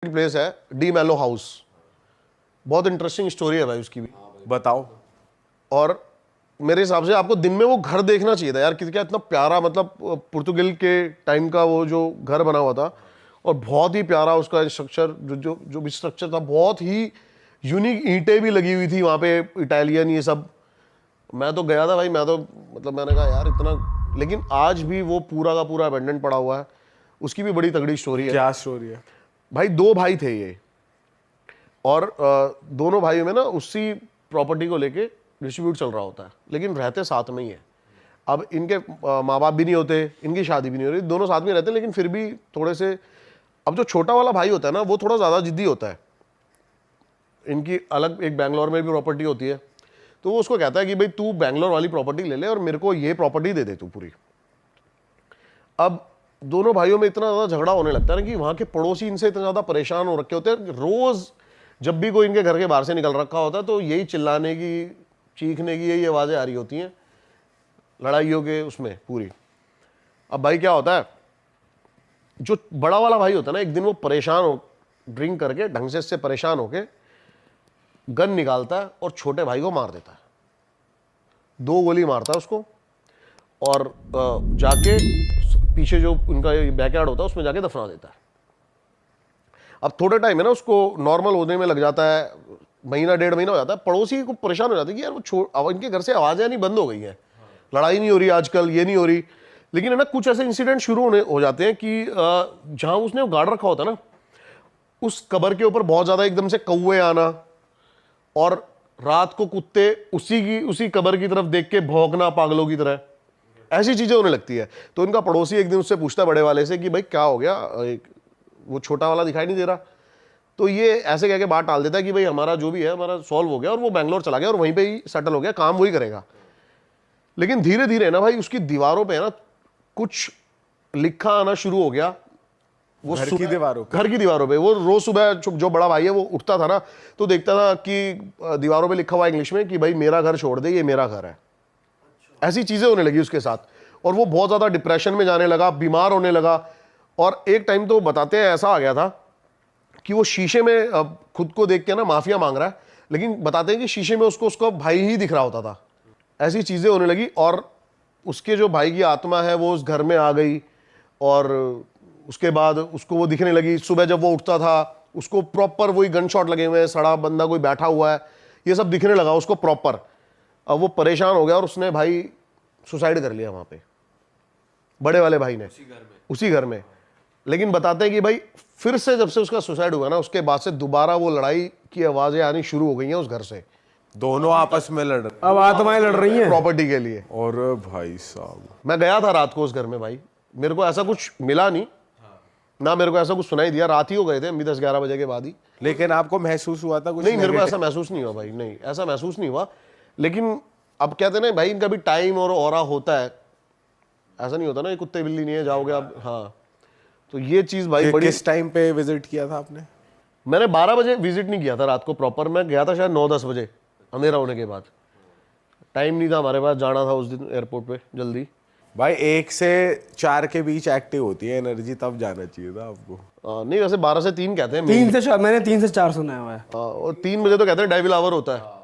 Place है D मैलो house, बहुत interesting story है भाई उसकी भी। बताओ। और मेरे हिसाब से आपको दिन में वो घर देखना चाहिए था यार, कि क्या इतना प्यारा, मतलब पुर्तगाल के टाइम का वो जो घर बना हुआ था, और बहुत ही प्यारा उसका स्ट्रक्चर, जो भी स्ट्रक्चर था, बहुत ही यूनिक। ईंटें भी लगी हुई थी वहाँ पे, इटालियन ये सब। मैं तो गया था भाई, मैं तो मतलब मैंने कहा यार इतना, लेकिन आज भी वो पूरा का पूरा अबेंडन पड़ा हुआ है। उसकी भी बड़ी तगड़ी स्टोरी है। क्या स्टोरी है भाई? दो भाई थे ये, और दोनों भाइयों में ना उसी प्रॉपर्टी को लेके डिस्ट्रीब्यूट चल रहा होता है, लेकिन रहते साथ में ही है। अब इनके माँ बाप भी नहीं होते, इनकी शादी भी नहीं हो रही, दोनों साथ में रहते हैं, लेकिन फिर भी थोड़े से, अब जो छोटा वाला भाई होता है ना, वो थोड़ा ज़्यादा जिद्दी होता है। इनकी अलग एक बैंगलोर में भी प्रॉपर्टी होती है, तो वो उसको कहता है कि भाई तू बैंगलोर वाली प्रॉपर्टी ले ले और मेरे को ये प्रॉपर्टी दे दे तू पूरी। अब दोनों भाइयों में इतना ज़्यादा झगड़ा होने लगता है ना कि वहाँ के पड़ोसी इनसे इतना ज़्यादा परेशान हो रखे होते हैं। रोज़ जब भी कोई इनके घर के बाहर से निकल रखा होता है तो यही चिल्लाने की, चीखने की यही आवाज़ें आ रही होती हैं, लड़ाइयों के उसमें पूरी। अब भाई क्या होता है, जो बड़ा वाला भाई होता है ना, एक दिन वो परेशान हो, ड्रिंक करके ढंग से इससे परेशान होके गन निकालता है और छोटे भाई को मार देता है। 2 गोली मारता है उसको, और जाके पीछे जो उनका बैकयार्ड होता है उसमें जाके दफना देता है। अब थोड़े टाइम में ना उसको नॉर्मल होने में लग जाता है, महीना 1.5 महीना हो जाता है। पड़ोसी को परेशान हो जाते हैं कि यार वो इनके घर से आवाज़ें नहीं बंद हो गई हैं, लड़ाई नहीं हो रही आजकल, ये नहीं हो रही। लेकिन है ना, कुछ ऐसे इंसिडेंट शुरू हो जाते हैं कि जहाँ उसने गार्ड रखा होता है ना, उस कबर के ऊपर बहुत ज़्यादा एकदम से कौवे आना, और रात को कुत्ते उसी कबर की तरफ देख के भौंकना पागलों की तरह, ऐसी चीजें होने लगती है। तो इनका पड़ोसी एक दिन उससे पूछता है बड़े वाले से कि भाई क्या हो गया, वो छोटा वाला दिखाई नहीं दे रहा। तो ये ऐसे कह के बात टाल देता है कि भाई हमारा जो भी है हमारा सॉल्व हो गया, और वो बैंगलोर चला गया और वहीं पे ही सेटल हो गया, काम वही करेगा। लेकिन धीरे धीरे ना भाई उसकी दीवारों पे ना कुछ लिखा आना शुरू हो गया। वो घर की दीवारों पे? घर की दीवारों पे वो रोज सुबह जो बड़ा भाई है वो उठता था ना, तो देखता था कि दीवारों पे लिखा हुआ इंग्लिश में कि भाई मेरा घर छोड़ दे, ये मेरा घर है। ऐसी चीजें होने लगी उसके साथ, और वो बहुत ज्यादा डिप्रेशन में जाने लगा, बीमार होने लगा। और एक टाइम तो बताते हैं ऐसा आ गया था कि वो शीशे में खुद को देख के ना माफिया मांग रहा है, लेकिन बताते हैं कि शीशे में उसको उसका भाई ही दिख रहा होता था। ऐसी चीजें होने लगी, और उसके जो भाई की आत्मा है वो उस घर में आ गई, और उसके बाद उसको वो दिखने लगी। सुबह जब वो उठता था उसको प्रॉपर वही गन शॉट लगे हुए हैं, सड़ा बंदा कोई बैठा हुआ है, ये सब दिखने लगा उसको प्रॉपर। अब वो परेशान हो गया और उसने भाई सुसाइड कर लिया वहां पे, बड़े वाले भाई ने, उसी घर में। लेकिन बताते हैं कि भाई फिर से जब से उसका सुसाइड हुआ ना, उसके बाद से दोबारा वो लड़ाई की आवाजें आनी शुरू हो गई हैं उस घर से। दोनों आपस में लड़ रहे, अब आत्माएं लड़ रही हैं प्रॉपर्टी के लिए। और भाई साहब मैं गया था रात को उस घर में भाई, मेरे को ऐसा कुछ मिला नहीं ना, मेरे को ऐसा कुछ सुनाई दिया। रात ही हो गए थे हम भी, 10-11 बजे के बाद ही। लेकिन आपको महसूस हुआ था कुछ? नहीं, मेरे को ऐसा महसूस नहीं हुआ भाई, नहीं ऐसा महसूस नहीं हुआ। लेकिन अब कहते हैं ना भाई, इनका भी टाइम और ऑरा होता है, ऐसा नहीं होता ना, ये कुत्ते बिल्ली नहीं है जाओगे आप। हाँ, तो ये चीज भाई बड़ी। किस टाइम पे विजिट किया था आपने? मैंने 12 बजे विजिट नहीं किया था रात को प्रॉपर, मैं गया था शायद 9-10 बजे अंधेरा होने के बाद। टाइम नहीं था हमारे पास, जाना था उस दिन एयरपोर्ट पे जल्दी। भाई 1 से 4 के बीच एक्टिव होती है एनर्जी, तब जाना चाहिए था आपको। नहीं, वैसे 12 से 3 कहते हैं। 3 से 4, मैंने 3 से 4 सुना हुआ है। और 3 बजे तो कहते हैं डेविल आवर होता है,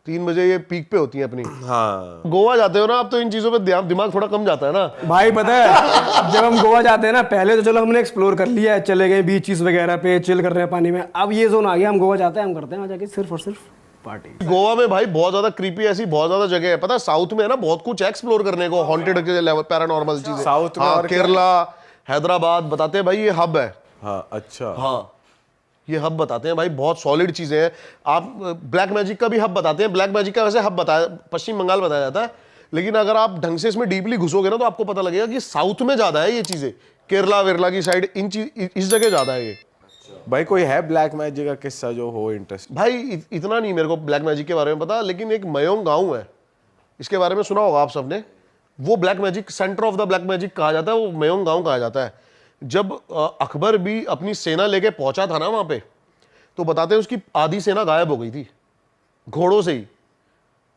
3 बजे ये पीक पे होती है अपनी। हाँ, गोवा जाते हो ना आप, तो इन चीजों पे दिमाग थोड़ा कम जाता है ना भाई। पता है जब हम गोवा जाते हैं ना, पहले तो चलो हमने एक्सप्लोर कर लिया है, चले गए बीचेस वगैरह पे, चिल कर रहे हैं पानी में। अब ये जोन आ गया, हम गोवा जाते हैं, हम करते हैं वहाँ जाके सिर्फ और सिर्फ पार्टी। गोवा में भाई बहुत ज्यादा क्रीपी ऐसी बहुत ज्यादा जगह है, पता है साउथ में है ना, बहुत कुछ एक्सप्लोर करने को, हॉन्टेड के लेवल, पैरानॉर्मल चीजें साउथ में। हाँ, और केरला, हैदराबाद, बताते हैं भाई ये हब है। हाँ, अच्छा। हाँ, ये हब बताते हैं भाई, बहुत सॉलिड चीजें हैं। आप ब्लैक मैजिक का भी हब बताते हैं, ब्लैक मैजिक का वैसे हब बताया, पश्चिम बंगाल बताया जाता है, लेकिन अगर आप ढंग से इसमें डीपली घुसोगे ना तो आपको पता लगेगा कि साउथ में ज्यादा है ये चीजें, केरला वेरला की साइड, इस जगह ज्यादा है ये। भाई कोई है ब्लैक मैजिक का किस्सा जो हो इंटरेस्ट? भाई इतना नहीं मेरे को ब्लैक मैजिक के बारे में पता, लेकिन एक मयोंग गांव है, इसके बारे में सुना होगा आप सबने। वो black magic, centre of the black magic कहा जाता है, वो मयोंग गांव कहा जाता है। जब अकबर भी अपनी सेना लेके पहुंचा था ना वहां पे, तो बताते हैं उसकी आधी सेना गायब हो गई थी घोड़ों से ही।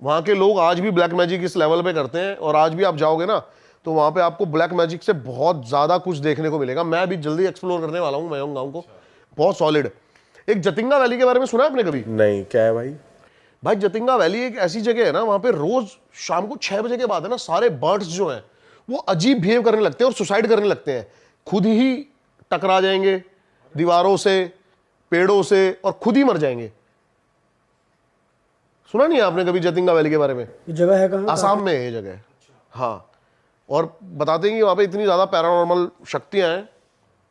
वहां के लोग आज भी ब्लैक मैजिक इस लेवल पे करते हैं, और आज भी आप जाओगे ना तो वहां पे आपको ब्लैक मैजिक से बहुत ज्यादा कुछ देखने को मिलेगा। मैं भी जल्दी एक्सप्लोर करने वाला हूँ मयोंग गांव को, बहुत सॉलिड। एक जतिंगा वैली के बारे में सुना है आपने कभी? नहीं, क्या है भाई? भाई जतिंगा वैली एक ऐसी जगह है ना, वहां पे रोज शाम को 6 बजे के बाद है ना, सारे बर्ड्स जो हैं वो अजीब बिहेव करने लगते हैं और सुसाइड करने लगते हैं, खुद ही टकरा जाएंगे दीवारों से, पेड़ों से, और खुद ही मर जाएंगे। सुना नहीं है आपने कभी जतिंगा वैली के बारे में? ये जगह है कहाँ? आसाम में है ये जगह। हाँ, और बताते हैं कि वहां पे इतनी ज्यादा पैरानॉर्मल शक्तियां हैं,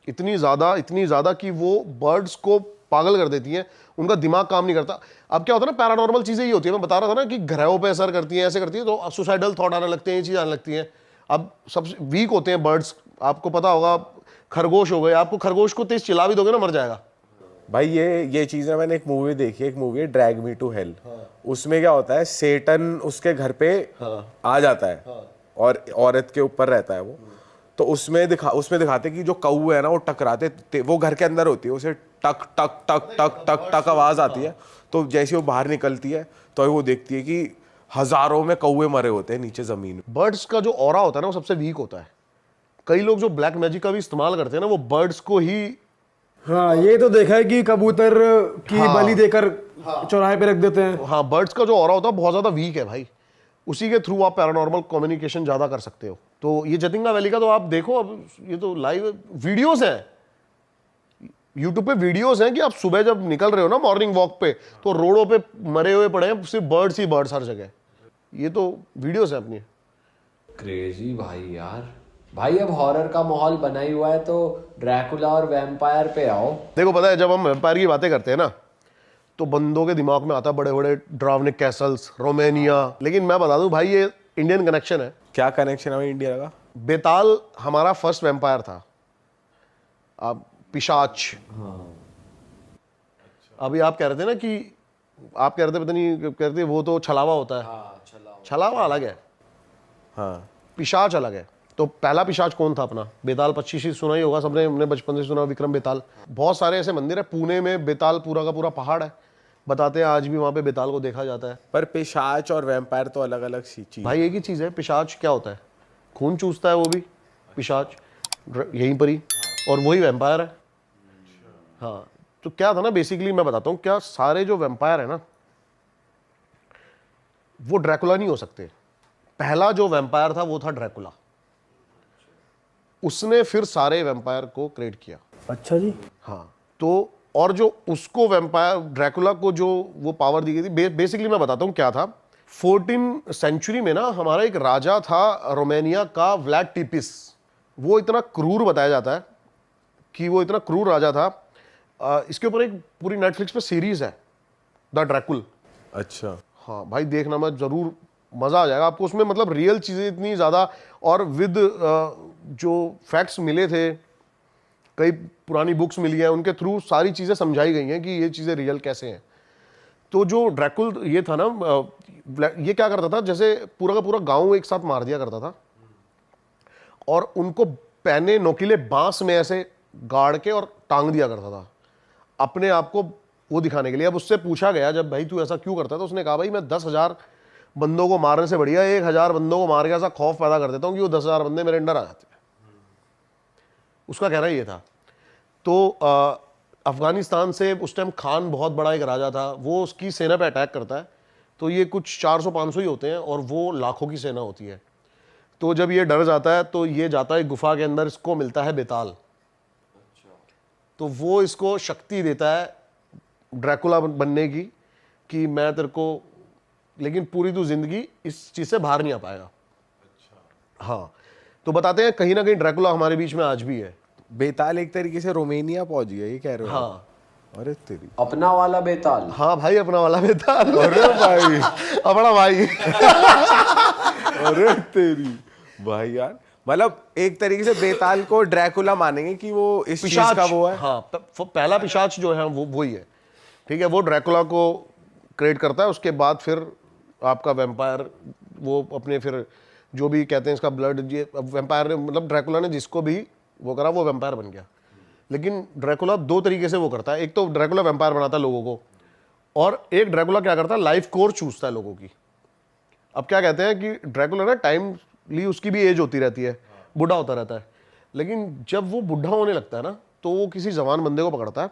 इतनी ज्यादा कि वो बर्ड्स को पागल कर देती हैं, उनका दिमाग काम नहीं करता। अब क्या होता है ना, पैरानॉर्मल चीजें ये होती है, मैं बता रहा था ना कि ग्रहों पे असर करती हैं, ऐसे करती है, तो सुसाइडल थॉट आने लगते हैं, ये चीज आने लगती हैं। अब सबसे वीक होते हैं बर्ड्स, आपको पता होगा, खरगोश हो गए, आपको खरगोश को तेज चिल्ला भी दोगे ना, मर जाएगा। भाई ये चीज है, मैंने एक मूवी देखी है, एक मूवी है ड्रैग मी टू हेल। उसमें क्या होता है, सेटन उसके घर पे आ जाता है और औरत के ऊपर रहता है वो। तो उसमें दिखाते कि जो कौवे है ना वो टकराते, वो घर के अंदर होती है, उसे टक टक टक टक टक टक आवाज आती है। तो जैसे वो बाहर निकलती है तो वो देखती है कि हजारों में कौवे मरे होते हैं नीचे जमीन में। बर्ड्स का जो ऑरा होता है ना वो सबसे वीक होता है। कई लोग जो ब्लैक मैजिक का भी इस्तेमाल करते हैं ना, वो बर्ड्स को ही। हाँ, ये तो देखा है कि कबूतर की बलि देकर चौराहे पे रख देते हैं। हाँ, बर्ड्स का जो ऑरा होता है बहुत ज्यादा वीक है भाई, उसी के थ्रू आप पैरानॉर्मल कम्युनिकेशन ज्यादा कर सकते हो। तो ये जतिंगा वैली का तो आप देखो, अब ये तो लाइव वीडियोस हैं, यूट्यूब पे वीडियोस हैं कि आप सुबह जब निकल रहे हो ना मॉर्निंग वॉक पे, तो रोडों पे मरे हुए पड़े हैं सिर्फ बर्ड्स ही बर्ड्स हर जगह। ये तो वीडियोस हैं अपनी। क्रेजी भाई यार। भाई अब हॉरर का माहौल बना ही हुआ है, तो ड्रैकुला और वैम्पायर पे आओ। देखो पता है, जब हम वैम्पायर की बातें करते हैं ना, तो बंदों के दिमाग में आता है बड़े बड़े ड्रावनिक कैसल्स, रोमानिया। लेकिन मैं बता दूं भाई, ये इंडियन कनेक्शन है। क्या कनेक्शन है भाई इंडिया का? बेताल हमारा फर्स्ट वैम्पायर था। अब पिशाच। अभी आप कह रहे थे ना कि आप कह रहे थे, पता नहीं कह रहे थे, वो तो छलावा होता है। छलावा अलग है, हाँ, पिशाच अलग है। तो पहला पिशाच कौन था अपना? बेताल 25 सुना ही होगा सबने, हमने बचपन से सुना, विक्रम बेताल। बहुत सारे ऐसे मंदिर है, पुणे में बेताल पूरा का पूरा पहाड़ है, बताते हैं आज भी वहां पे बेताल को देखा जाता है। पर पिशाच और वैम्पायर तो अलग अलग चीज। भाई एक ही चीज है। पिशाच क्या होता है? खून चूसता है वो भी पिशाच, यहीं पर ही, और वही वैम्पायर है। हाँ, तो क्या था ना, बेसिकली मैं बताता हूँ, क्या सारे जो वैम्पायर है ना, वो ड्रैकुला नहीं हो सकते। पहला जो वैम्पायर था वो था ड्रैकुला, उसने फिर सारे वैम्पायर को क्रिएट किया। अच्छा जी। हाँ, तो और जो उसको वैम्पायर ड्रैकुला को जो वो पावर दी गई थी, बेसिकली मैं बताता हूँ क्या था। 14th सेंचुरी में ना हमारा एक राजा था रोमानिया का, व्लाड टिपिस। वो इतना क्रूर बताया जाता है कि वो इतना क्रूर राजा था। इसके ऊपर एक पूरी नेटफ्लिक्स पे सीरीज है, द ड्रैकुल। अच्छा, हाँ भाई, देखना मत, जरूर मजा आ जाएगा आपको उसमें। मतलब रियल चीजें इतनी ज्यादा, और विद जो फैक्ट्स मिले थे, कई पुरानी बुक्स मिली हैं, उनके थ्रू सारी चीजें समझाई गई हैं कि ये चीजें रियल कैसे हैं। तो जो ड्रैकुल ये था ना, ये क्या करता था, जैसे पूरा का पूरा गांव एक साथ मार दिया करता था, और उनको पैने नोकीले बांस में ऐसे गाड़ के और टांग दिया करता था, अपने आप को वो दिखाने के लिए। अब उससे पूछा गया, जब भाई तू ऐसा क्यों करता है, तो उसने कहा भाई मैं 10,000 बंदों को मारने से बढ़िया 1,000 बंदों को मार के ऐसा खौफ पैदा कर देता हूँ कि वो 10,000 बंदे मेरे अंडर आ जाते हैं। उसका कहना ये था। तो अफगानिस्तान से उस टाइम खान बहुत बड़ा एक राजा था, वो उसकी सेना पे अटैक करता है, तो ये कुछ 400-500 ही होते हैं और वो लाखों की सेना होती है। तो जब ये डर जाता है तो ये जाता है गुफा के अंदर, इसको मिलता है बेताल। तो वो इसको शक्ति देता है ड्रैकुला बनने की, कि मैं तेरे को, लेकिन पूरी तू जिंदगी इस चीज से बाहर नहीं आ पाएगा। हाँ, तो बताते हैं कहीं ना कहीं ड्रैकुला हमारे बीच में आज भी है। बेताल एक तरीके से रोमानिया पहुंच गया, ये कह रहे हो? हाँ, अरे तेरी, अपना वाला बेताल। हाँ भाई, अपना वाला बेताल। अरे भाई, अपना भाई। अरे तेरी भाई यार, मतलब एक तरीके से बेताल को ड्रैकुला मानेंगे कि वो इस चीज का वो है। हाँ, पहला पिशाच जो है वो वही है, ठीक है। वो ड्रैकुला को क्रिएट करता है, उसके बाद फिर आपका वैम्पायर, वो अपने फिर जो भी कहते हैं इसका ब्लड, ये वैम्पायर ने, मतलब ड्रैकुला ने जिसको भी वो करा वो वैम्पायर बन गया। लेकिन ड्रैकुला 2 तरीके से वो करता है। एक तो ड्रैकुला वैम्पायर बनाता है लोगों को, और एक ड्रैकुला क्या करता है, लाइफ कोर चूसता है लोगों की। अब क्या कहते हैं कि ड्रैकुला ना टाइमली उसकी भी एज होती रहती है, बूढ़ा होता रहता है, लेकिन जब वो बूढ़ा होने लगता है ना, तो वो किसी जवान बंदे को पकड़ता है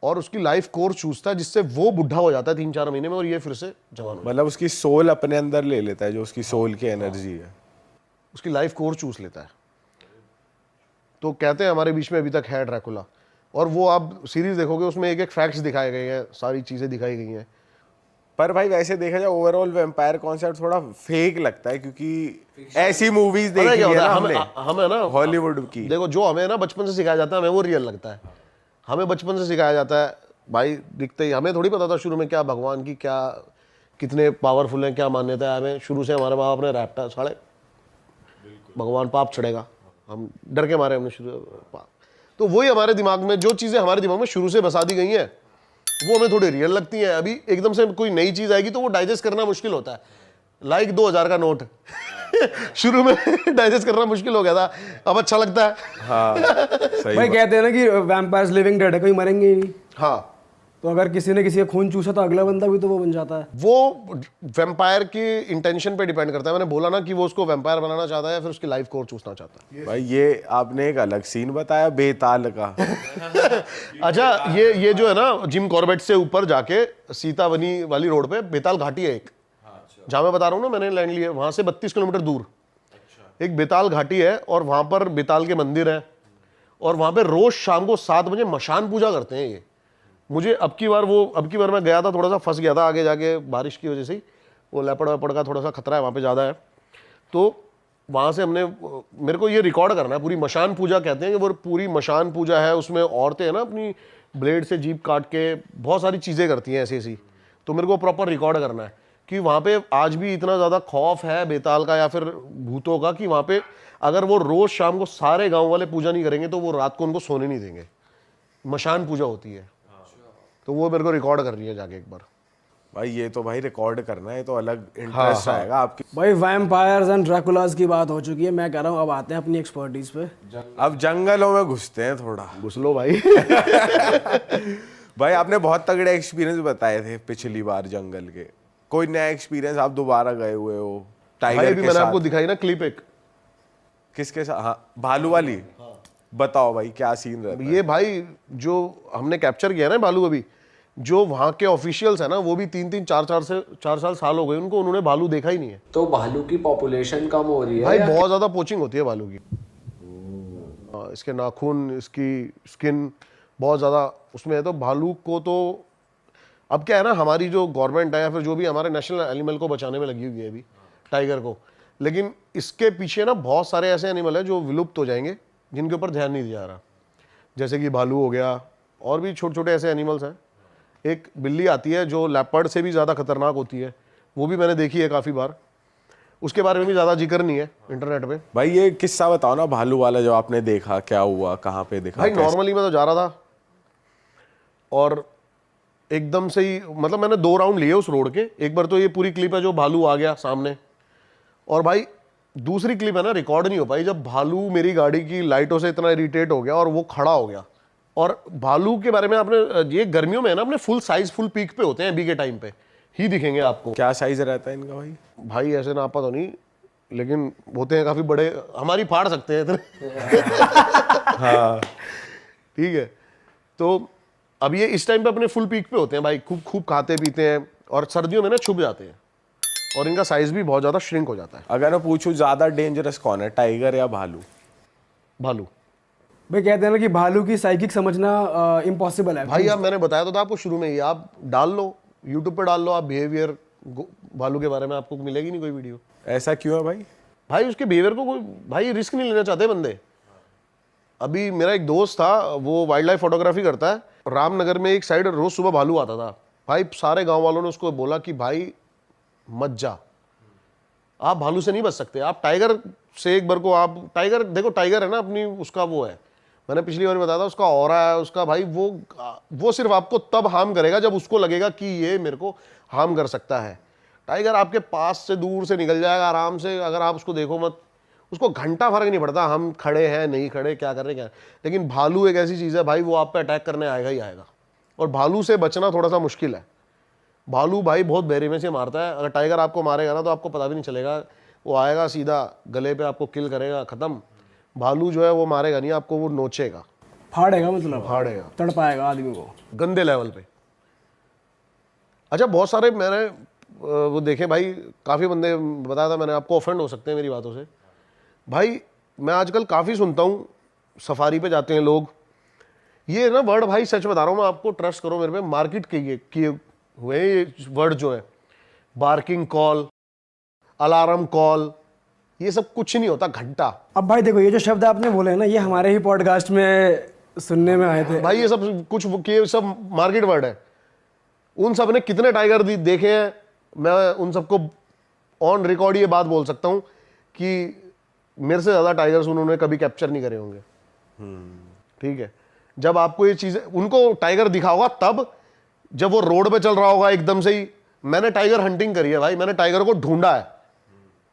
और उसकी लाइफ कोर्स चूसता है, जिससे वो बुढ़ा हो जाता है 3-4 महीने में और ये फिर से जवान हो मतलब उसकी सोल अपने अंदर ले लेता है, जो उसकी सोल की एनर्जी है। उसकी लाइफ कोर्स चूस लेता है। तो कहते हैं हमारे बीच में अभी तक है ड्रैकुला, और वो आप सीरीज देखोगे उसमें एक एक फैक्ट्स दिखाए गए हैं, सारी चीजें दिखाई गई हैं। पर भाई वैसे देखा जाए ओवरऑल वैम्पायर कॉन्सेप्ट थोड़ा फेक लगता है, क्योंकि ऐसी मूवीज पता है देखी क्या है होता ना है, हमने हमें ना हॉलीवुड की। देखो, जो हमें ना बचपन से सिखाया जाता है हमें वो रियल लगता है। हमें बचपन से सिखाया जाता है भाई, दिखते ही हमें थोड़ी पता था शुरू में क्या भगवान की क्या कितने पावरफुल हैं, क्या मान्यता है। हमें शुरू से हमारे माँ बाप ने रैपटा साढ़े भगवान पाप चढ़ेगा, हम डर के मारे हमने शुरू पाप। तो वही हमारे दिमाग में जो चीज़ें हमारे दिमाग में शुरू से बसा दी गई हैं वो हमें थोड़ी रियल लगती हैं। अभी एकदम से कोई नई चीज़ आएगी तो वो डाइजेस्ट करना मुश्किल होता है। लाइक 2000 का नोट शुरू में डाइजेस्ट करना मुश्किल हो गया था, अब अच्छा लगता है। हाँ सही भाई बात। कहते हैं ना कि वैम्पायर्स लिविंग डेड है, कोई मरेंगे ही नहीं। हाँ, तो अगर किसी ने किसी का खून चूसा तो अगला बंदा भी तो वो बन जाता है। वो वैम्पायर की इंटेंशन पे डिपेंड करता है। मैंने बोला ना कि वो उसको वैम्पायर बनाना चाहता है या फिर उसकी लाइफ कोर चूसना चाहता है। भाई ये आपने एक अलग सीन बताया बेताल का। अच्छा, ये जो है ना जिम कॉर्बेट से ऊपर जाके सीतावनी वाली रोड पे बेताल घाटी है एक, जहां मैं बता रहा हूँ ना मैंने लैंड लिया, वहां से 32 किलोमीटर दूर एक बेताल घाटी है, और वहां पर बेताल के मंदिर है, और वहां पे रोज शाम को 7 बजे मशान पूजा करते हैं ये। मुझे अब की बार मैं गया था, थोड़ा सा फंस गया था आगे जाके बारिश की वजह से ही, वो लेपड़ वेपड़ का थोड़ा सा खतरा है वहाँ पे ज़्यादा है। तो वहाँ से मेरे को ये रिकॉर्ड करना है, पूरी मशान पूजा कहते हैं कि वो पूरी मशान पूजा है। उसमें औरतें हैं ना अपनी ब्लेड से जीप काट के बहुत सारी चीज़ें करती हैं ऐसी ऐसी। तो मेरे को प्रॉपर रिकॉर्ड करना है कि वहाँ पे आज भी इतना ज़्यादा खौफ है बेताल का या फिर भूतों का कि वहाँ पे अगर वो रोज़ शाम को सारे गाँव वाले पूजा नहीं करेंगे तो वो रात को उनको सोने नहीं देंगे। मशान पूजा होती है, तो वो मेरे को रिकॉर्ड करनी है जाके एक बार। भाई ये तो भाई रिकॉर्ड करना है, तो अलग इंटरेस्ट आएगा आपकी। भाई वैम्पायर्स एंड ड्रैकुलास की बात हो चुकी है, मैं कह रहा हूँ अब आते हैं अपनी एक्सपर्टीज पे। अब जंगलों में घुसते हैं थोड़ा। घुस लो भाई। भाई आपने बहुत तगड़े एक्सपीरियंस बताए थे पिछली बार जंगल के, कोई नया एक्सपीरियंस आप दोबारा गए हुए हो भाई टाइगर अभी के मैंने साथ? आपको दिखाई ना क्लिप एक, किसके साथ? हाँ भालू वाली। बताओ भाई क्या सीन रहता है? ये भाई जो हमने कैप्चर किया ना भालू, अभी जो वहाँ के ऑफिशियल्स है ना वो भी 3-3 4 साल हो गए उनको, उन्होंने भालू देखा ही नहीं है। तो भालू की पॉपुलेशन कम हो रही है भाई या बहुत ज्यादा पोचिंग होती है भालू की। इसके नाखून, इसकी स्किन बहुत ज्यादा उसमें है। तो भालू को तो अब क्या है ना, हमारी जो गवर्नमेंट है या फिर जो भी हमारे नेशनल एनिमल को बचाने में लगी हुई है अभी, टाइगर को, लेकिन इसके पीछे ना बहुत सारे ऐसे एनिमल है जो विलुप्त हो जाएंगे जिनके ऊपर ध्यान नहीं दिया जा रहा। जैसे कि भालू हो गया, और भी छोटे छोटे ऐसे एनिमल्स हैं। एक बिल्ली आती है जो लेपर्ड से भी ज़्यादा खतरनाक होती है, वो भी मैंने देखी है काफ़ी बार, उसके बारे में भी ज़्यादा जिक्र नहीं है इंटरनेट पे। भाई ये किस्सा बताओ ना भालू वाला, जो आपने देखा, क्या हुआ, कहाँ पे देखा? भाई नॉर्मली मैं तो जा रहा था और एकदम से ही, मतलब मैंने 2 राउंड लिए उस रोड के। एक बार तो ये पूरी क्लिप है जो भालू आ गया सामने, और भाई दूसरी क्लिप है ना रिकॉर्ड नहीं हो पाई जब भालू मेरी गाड़ी की लाइटों से इतना इरिटेट हो गया और वो खड़ा हो गया। और भालू के बारे में आपने, ये गर्मियों में है ना, अपने फुल साइज फुल पीक पे होते हैं अभी के टाइम पे ही दिखेंगे आपको। क्या साइज रहता है इनका भाई? भाई ऐसे नापा तो नहीं, लेकिन होते हैं काफी बड़े, हमारी फाड़ सकते हैं इतने। हाँ ठीक है, तो अब ये इस टाइम पे अपने फुल पीक पे होते हैं भाई, खूब खूब खाते पीते हैं, और सर्दियों में ना छुप जाते हैं, और इनका साइज भी बहुत ज्यादा श्रिंक हो जाता है। अगर मैं पूछूं ज्यादा डेंजरस कौन है, टाइगर या भालू? भालू। भाई कहते हैं ना कि भालू की साइकिक समझना इम्पॉसिबल है। भाई अब मैंने बताया तो था आपको शुरू में ही, आप डाल लो यूट्यूब पे, डाल लो आप बिहेवियर भालू के बारे में, आपको मिलेगी नहीं कोई वीडियो। ऐसा क्यों है भाई? भाई उसके बिहेवियर को कोई, भाई रिस्क नहीं लेना चाहते बंदे। अभी मेरा एक दोस्त था, वो वाइल्ड लाइफ फोटोग्राफी करता है, रामनगर में एक साइड रोज सुबह भालू आता था। भाई सारे गांव वालों ने उसको बोला कि भाई मत जा, आप भालू से नहीं बच सकते, आप टाइगर से एक बार को, आप टाइगर देखो, टाइगर है ना अपनी, उसका वो है, मैंने पिछली बार बताया था, उसका ऑरा है उसका भाई, वो सिर्फ आपको तब हार्म करेगा जब उसको लगेगा कि ये मेरे को हार्म कर सकता है। टाइगर आपके पास से दूर से निकल जाएगा आराम से, अगर आप उसको देखो मत, उसको घंटा फर्क नहीं पड़ता हम खड़े हैं नहीं खड़े, क्या कर रहे हैं क्या। लेकिन भालू एक ऐसी चीज़ है भाई, वो आप पे अटैक करने आएगा ही आएगा, और भालू से बचना थोड़ा सा मुश्किल है। भालू भाई बहुत बेरहमी से मारता है, अगर टाइगर आपको मारेगा ना तो आपको पता भी नहीं चलेगा, वो आएगा सीधा गले पे आपको किल करेगा, ख़त्म। भालू जो है वो मारेगा नहीं आपको, वो नोचेगा। फाड़ेगा, मतलब फाड़ेगा तड़ पाएगा आदमी को। गंदे लेवल पे। अच्छा बहुत सारे मैंने वो देखे भाई, काफ़ी बंदे बताया था मैंने आपको, ऑफेंड हो सकते हैं मेरी बातों से भाई। मैं आजकल काफ़ी सुनता हूँ, सफारी पे जाते हैं लोग, ये ना वर्ड भाई सच बता रहा हूँ मैं आपको, ट्रस्ट करो मेरे पे, मार्केट किए हुए ये वर्ड जो है, बार्किंग कॉल, अलार्म कॉल, ये सब कुछ नहीं होता, घंटा। अब भाई देखो, ये जो शब्द आपने बोले हैं ना, ये हमारे ही पॉडकास्ट में सुनने में आए थे भाई ये सब कुछ ये सब मार्केट वर्ड है। उन सब ने कितने टाइगर देखे हैं, मैं उन सबको ऑन रिकॉर्ड ये बात बोल सकता हूं कि मेरे से ज्यादा टाइगर्स उन्होंने कभी कैप्चर नहीं करे होंगे। ठीक है, जब आपको ये चीजें, उनको टाइगर दिखा होगा तब जब वो रोड पे चल रहा होगा एकदम से ही। मैंने टाइगर हंटिंग करी है भाई, मैंने टाइगर को ढूंढा है।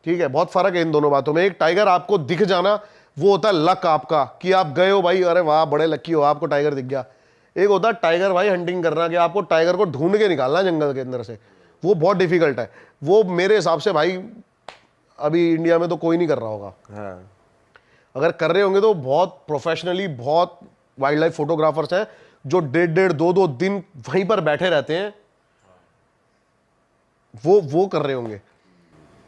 ठीक है, बहुत फर्क है इन दोनों बातों में। एक टाइगर आपको दिख जाना वो होता है लक आपका, कि आप गए हो भाई, अरे वाह बड़े लकी हो, आपको टाइगर दिख गया। एक होता है टाइगर भाई हंटिंग करना, कि आपको टाइगर को ढूंढ के निकालना जंगल के अंदर से, वो बहुत डिफिकल्ट है। वो मेरे हिसाब से भाई अभी इंडिया में तो कोई नहीं कर रहा होगा। हाँ। अगर कर रहे होंगे तो बहुत प्रोफेशनली, बहुत वाइल्ड लाइफ फोटोग्राफर्स हैं जो 1.5-2 दिन वहीं पर बैठे रहते हैं, वो कर रहे होंगे।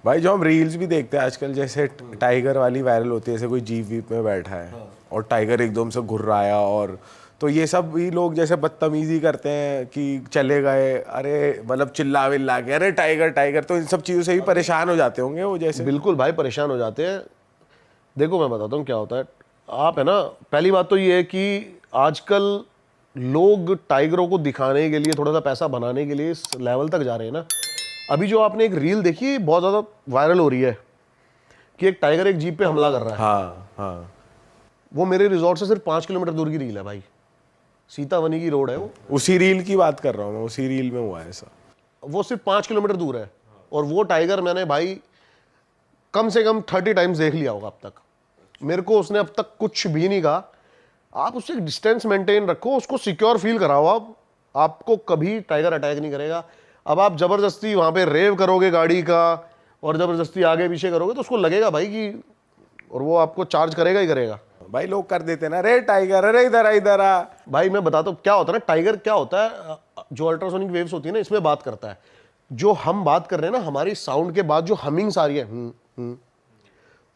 भाई जो हम रील्स भी देखते हैं आजकल, जैसे टाइगर वाली वायरल होती है, जैसे कोई जीप वीप में बैठा है और टाइगर एकदम से घुर्राया, और तो ये सब भी लोग जैसे बदतमीजी करते हैं कि चले गए, अरे मतलब चिल्ला विल्ला के अरे टाइगर टाइगर, तो इन सब चीज़ों से भी परेशान हो जाते होंगे वो। जैसे बिल्कुल भाई परेशान हो जाते हैं। देखो मैं बताता हूँ क्या होता है, आप है ना, पहली बात तो ये है कि आजकल लोग टाइगरों को दिखाने के लिए, थोड़ा सा पैसा बनाने के लिए इस लेवल तक जा रहे हैं ना। अभी जो आपने एक रील देखी बहुत ज़्यादा वायरल हो रही है कि एक टाइगर एक जीप पे हमला कर रहा है। हाँ हाँ, वो मेरे रिजॉर्ट से सिर्फ 5 किलोमीटर दूर की रील है भाई, सीतावनी की रोड है वो। उसी रील की बात कर रहा हूँ मैं, उसी रील में हुआ है ऐसा। वो सिर्फ 5 किलोमीटर दूर है, और वो टाइगर मैंने भाई कम से कम 30 टाइम्स देख लिया होगा अब तक। मेरे को उसने अब तक कुछ भी नहीं कहा। आप उससे डिस्टेंस मेंटेन रखो, उसको सिक्योर फील कराओ, आपको कभी टाइगर अटैक नहीं करेगा। अब आप जबरदस्ती वहां पे रेव करोगे गाड़ी का और जबरदस्ती आगे पीछे करोगे तो उसको लगेगा भाई कि, और वो आपको चार्ज करेगा ही करेगा। भाई लोग कर देते ना, रे टाइगर अरे इधर आ इधर आ। भाई मैं बताता हूँ क्या होता है ना, टाइगर क्या होता है, जो अल्ट्रासोनिक वेव्स होती है ना, इसमें बात करता है। जो हम बात कर रहे हैं ना, हमारी साउंड के बाद जो हमिंग्स आ रही है,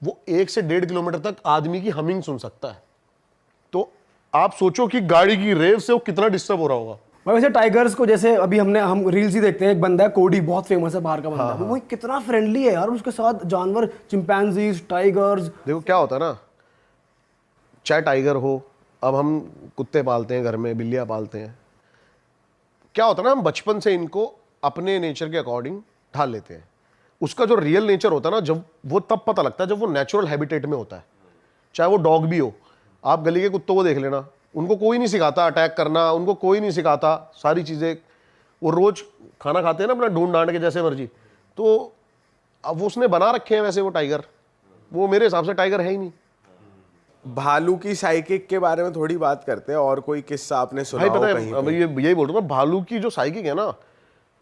वो 1 से 1.5 किलोमीटर तक आदमी की हमिंग सुन सकता है। तो आप सोचो कि गाड़ी की रेव से वो कितना डिस्टर्ब हो रहा होगा। भाई वैसे टाइगर्स को, जैसे अभी हम रील्स ही देखते हैं, एक बंदा है कोडी, बहुत फेमस है बाहर का बंदा, वो कितना फ्रेंडली है यार, उसके साथ जानवर, चिंपैंजीज, टाइगर्स। देखो क्या होता है ना, चाहे टाइगर हो, अब हम कुत्ते पालते हैं घर में, बिल्लियाँ पालते हैं, क्या होता है ना, हम बचपन से इनको अपने नेचर के अकॉर्डिंग ढाल लेते हैं। उसका जो रियल नेचर होता है ना, जब वो तब पता लगता है जब वो नेचुरल हैबिटेट में होता है। चाहे वो डॉग भी हो, आप गली के कुत्तों को देख लेना, उनको कोई नहीं सिखाता अटैक करना, उनको कोई नहीं सिखाता सारी चीज़ें, वो रोज खाना खाते हैं ना अपना ढूंढ ढांड के जैसे मर्जी। तो अब वो उसने बना रखे हैं वैसे वो टाइगर, वो मेरे हिसाब से टाइगर है ही नहीं। भालू की साइकिक के बारे में थोड़ी बात करते हैं, और कोई किस्सा आपने सुना भाई हो पता कहीं है, अब पे? ये यही बोल रहा हूँ, भालू की जो साइकिक है ना,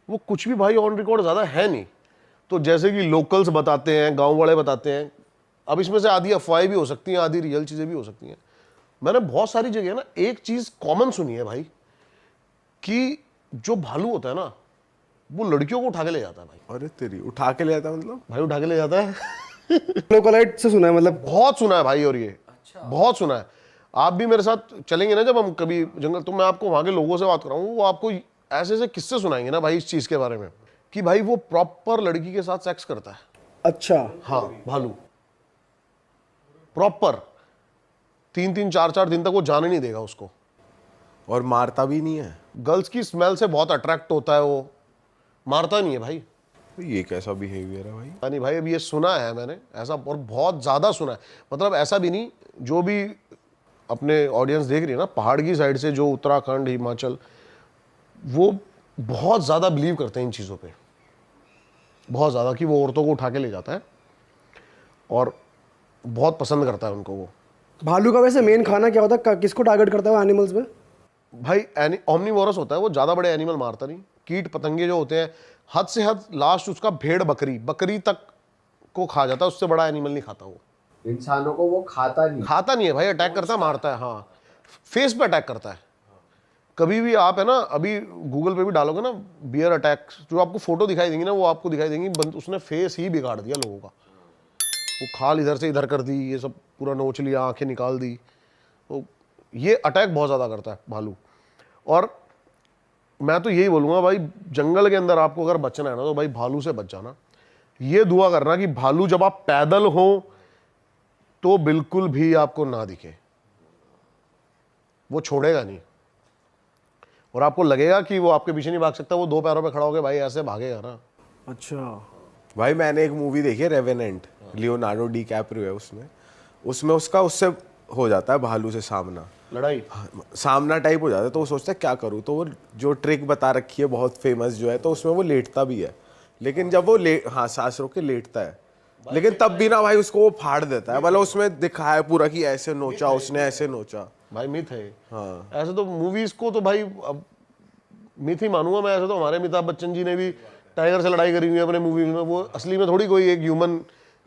वो कुछ भी भाई ऑन रिकॉर्ड ज़्यादा है नहीं। तो जैसे कि लोकल्स बताते हैं, गांव वाले बताते हैं, अब इसमें से आधी अफवाहें भी हो सकती हैं, आधी रियल चीज़ें भी हो सकती हैं। मैंने बहुत सारी जगह ना एक चीज़ कॉमन सुनी है भाई, कि जो भालू होता है ना, वो लड़कियों को उठा के ले जाता है भाई। अरे तेरी, उठा के ले जाता मतलब? भाई उठा के ले जाता है। लोकलाइट से सुना है, मतलब बहुत सुना है भाई, और ये बहुत सुना है। आप भी मेरे साथ चलेंगे ना जब हम कभी जंगल, तो मैं आपको वहां के लोगों से बात कराऊंगा, वो आपको ऐसे ऐसे किस्से सुनाएंगे ना भाई इस चीज के बारे में, कि भाई वो प्रॉपर लड़की के साथ सेक्स करता है। अच्छा, हाँ, भालू प्रॉपर 3-3, 4-4 दिन तक वो जाने नहीं देगा उसको। और मारता भी नहीं है? गर्ल्स की स्मेल से बहुत अट्रैक्ट होता है वो, मारता नहीं है भाई। ये कैसा बिहेवियर है भाई? नहीं भाई, अब ये सुना है मैंने ऐसा, और बहुत ज़्यादा सुना है। मतलब ऐसा भी नहीं, जो भी अपने ऑडियंस देख रही है ना पहाड़ की साइड से, जो उत्तराखंड, हिमाचल, वो बहुत ज़्यादा बिलीव करते हैं इन चीज़ों पे, बहुत ज़्यादा, कि वो औरतों को उठा के ले जाता है और बहुत पसंद करता है उनको वो। भालू का वैसे मेन खाना क्या होता है, किसको टारगेट करता है एनिमल्स में? भाई ओमनीवोरस होता है वो, ज़्यादा बड़े एनिमल मारता नहीं। कीट पतंगे जो होते हैं, हद से हद लास्ट उसका भेड़ बकरी तक को खा जाता है, उससे बड़ा एनिमल नहीं खाता वो। इंसानों को वो खाता नहीं है भाई, अटैक करता है, मारता है। हाँ, फेस पे अटैक करता है। कभी भी आप है ना, अभी गूगल पे भी डालोगे ना बियर अटैक, जो आपको फोटो दिखाई देंगी ना, वो आपको दिखाई देंगी उसने फेस ही बिगाड़ दिया लोगों का। वो खाल इधर से इधर कर दी, ये सब पूरा नोच लिया, आंखें निकाल दी। तो ये अटैक बहुत ज़्यादा करता है भालू। और मैं तो यही बोलूँगा भाई, जंगल के अंदर आपको अगर बचना है ना, तो भाई भालू से बच जाना। ये दुआ करना कि भालू जब आप पैदल हो तो बिल्कुल भी आपको ना दिखे, वो छोड़ेगा नहीं। और आपको लगेगा कि वो आपके पीछे नहीं भाग सकता, वो दो पैरों पे खड़ा होकर भाई ऐसे भागेगा ना। अच्छा भाई मैंने एक मूवी देखी है रेवेनेंट, लियोनार्डो डी कैप्रियो है उसमें उसका उससे हो जाता है भालू से सामना, लड़ाई सामना टाइप हो जाता है। तो वो सोचता है क्या करूँ, तो वो जो ट्रिक बता रखी है बहुत फेमस जो है, तो उसमें वो लेटता भी है, लेकिन जब वो हाँ सांस रोक के लेटता है, लेकिन तब भी ना भाई उसको वो फाड़ देता है। मतलब उसमें दिखाया पूरा कि ऐसे नोचा उसने, ऐसे नोचा। भाई मिथ है। हाँ ऐसे तो मूवीज को तो भाई अब मिथ ही मानूंगा मैं। ऐसे तो हमारे अमिताभ बच्चन जी ने भी टाइगर से लड़ाई करी हुई है अपने मूवी में। वो असली में थोड़ी कोई एक ह्यूमन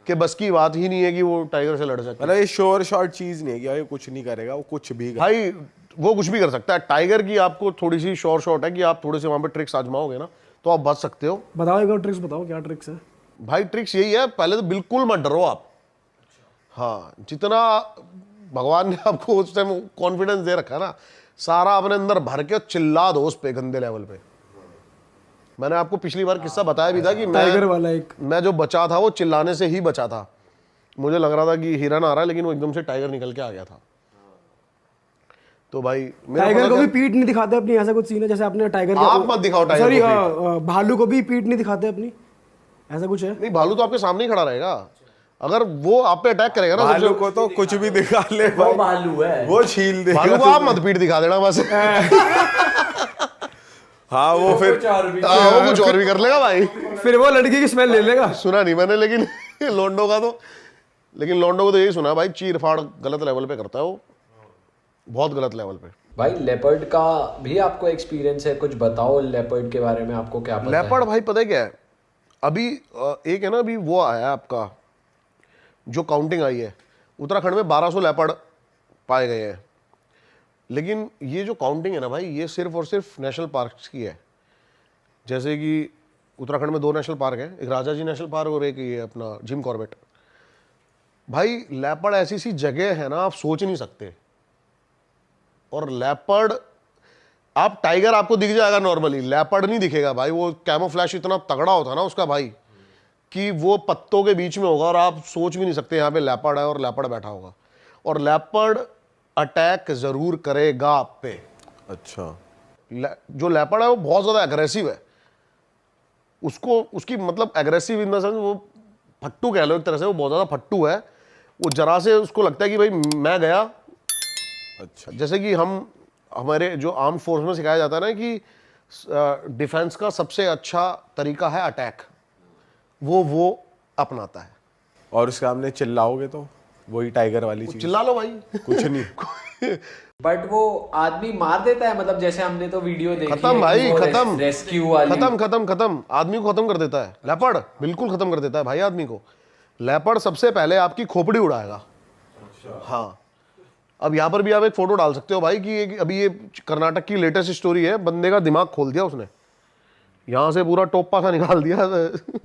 के बस की बात ही नहीं है कि वो टाइगर से लड़ सकता है। मतलब ये श्योर शॉर्ट चीज नहीं है कि भाई कुछ नहीं करेगा, वो कुछ भी भाई वो कुछ भी कर सकता है। टाइगर की आपको थोड़ी सी श्योर शॉट है कि आप थोड़े से वहां पे ट्रिक्स आजमाओगे ना, तो आप बच सकते हो। बताओ एक बार ट्रिक्स बताओ, क्या ट्रिक्स है? भाई ट्रिक्स यही है, पहले तो बिल्कुल मत डरो आप। हाँ, जितना भगवान ने आपको उस टाइम कॉन्फिडेंस दे रखा है ना, सारा अपने अंदर भर के चिल्ला दो उस पे गंदे लेवल पे। मैंने आपको पिछली बार किस्सा बताया भी था कि टाइगर वाला एक, मैं जो बचा था वो चिल्लाने से ही बचा था। मुझे लग रहा था कि हिरन आ रहा है, लेकिन वो एकदम से टाइगर निकल के आ गया था। तो भाई टाइगर को भी पीठ नहीं दिखाते अपनी, ऐसा कुछ सीन है जैसे आपने टाइगर आप मत दिखाओ टाइगर सॉरी को भालू को भी पीठ नहीं दिखाते अपनी, ऐसा कुछ है? नहीं, भालू तो आपके सामने ही खड़ा रहेगा। अगर वो आप पे अटैक करेगा ना, भालू को तो कुछ भी दिखा ले वो भालू है, वो छील देगा। भालू को आप मत पीठ दिखा देना बस। हाँ वो फिर वो कुछ और भी कर लेगा भाई। फिर वो लड़की की स्मेल ले लेगा। सुना नहीं मैंने, लेकिन लोंडो का तो, लेकिन लोंडो को तो यही सुना भाई, चीर फाड़ गलत लेवल पे करता है वो, बहुत गलत लेवल पे। भाई लेपर्ड का भी आपको एक्सपीरियंस है, कुछ बताओ लेपर्ड के बारे में, आपको क्या पता लेपर्ड है? भाई पता है क्या है, अभी एक है ना, अभी वो आया है आपका जो काउंटिंग आई है, उत्तराखंड में 1200 लेपर्ड पाए गए हैं। लेकिन ये जो काउंटिंग है ना भाई, ये सिर्फ और सिर्फ नेशनल पार्क्स की है। जैसे कि उत्तराखंड में 2 नेशनल पार्क हैं, एक राजा जी नेशनल पार्क और एक ये अपना जिम कॉर्बेट। भाई लेपर्ड ऐसी सी जगह है ना, आप सोच नहीं सकते। और लेपर्ड, आप टाइगर आपको दिख जाएगा नॉर्मली, लेपर्ड नहीं दिखेगा भाई। वो कैमोफ्लैश इतना तगड़ा होता है ना उसका भाई, कि वो पत्तों के बीच में होगा और आप सोच भी नहीं सकते यहाँ पे लेपर्ड है और लेपर्ड बैठा होगा। और लेपर्ड अटैक जरूर करेगा आप पे। अच्छा, जो लेपर्ड है वो बहुत ज्यादा एग्रेसिव है। उसको उसकी मतलब एग्रेसिव इन द सेंस, वो फट्टू कह लो एक तरह से, वो बहुत ज्यादा फट्टू है। वो जरा से उसको लगता है कि भाई मैं गया। अच्छा, जैसे कि हमारे जो आर्म फोर्स में सिखाया जाता है ना कि डिफेंस का सबसे अच्छा तरीका है अटैक, वो अपनाता है। और उसके सामने चिल्लाओगे तो वही टाइगर वाली चीज, चिल्ला लो भाई। कुछ नहीं। बट वो आदमी मार देता है, मतलब जैसे हमने तो वीडियो देखी खत्म है कि भाई, वो खत्म, रेस्क्यू वाली, खत्म आदमी को खत्म कर देता है लेपर्ड, बिल्कुल खत्म कर देता है भाई आदमी को। लेपर्ड सबसे पहले आपकी खोपड़ी उड़ाएगा। हाँ, अब यहाँ पर भी आप एक फोटो डाल सकते हो भाई कि अभी ये कर्नाटक की लेटेस्ट स्टोरी है, बंदे का दिमाग खोल दिया उसने, यहाँ से पूरा टोपा सा निकाल दिया।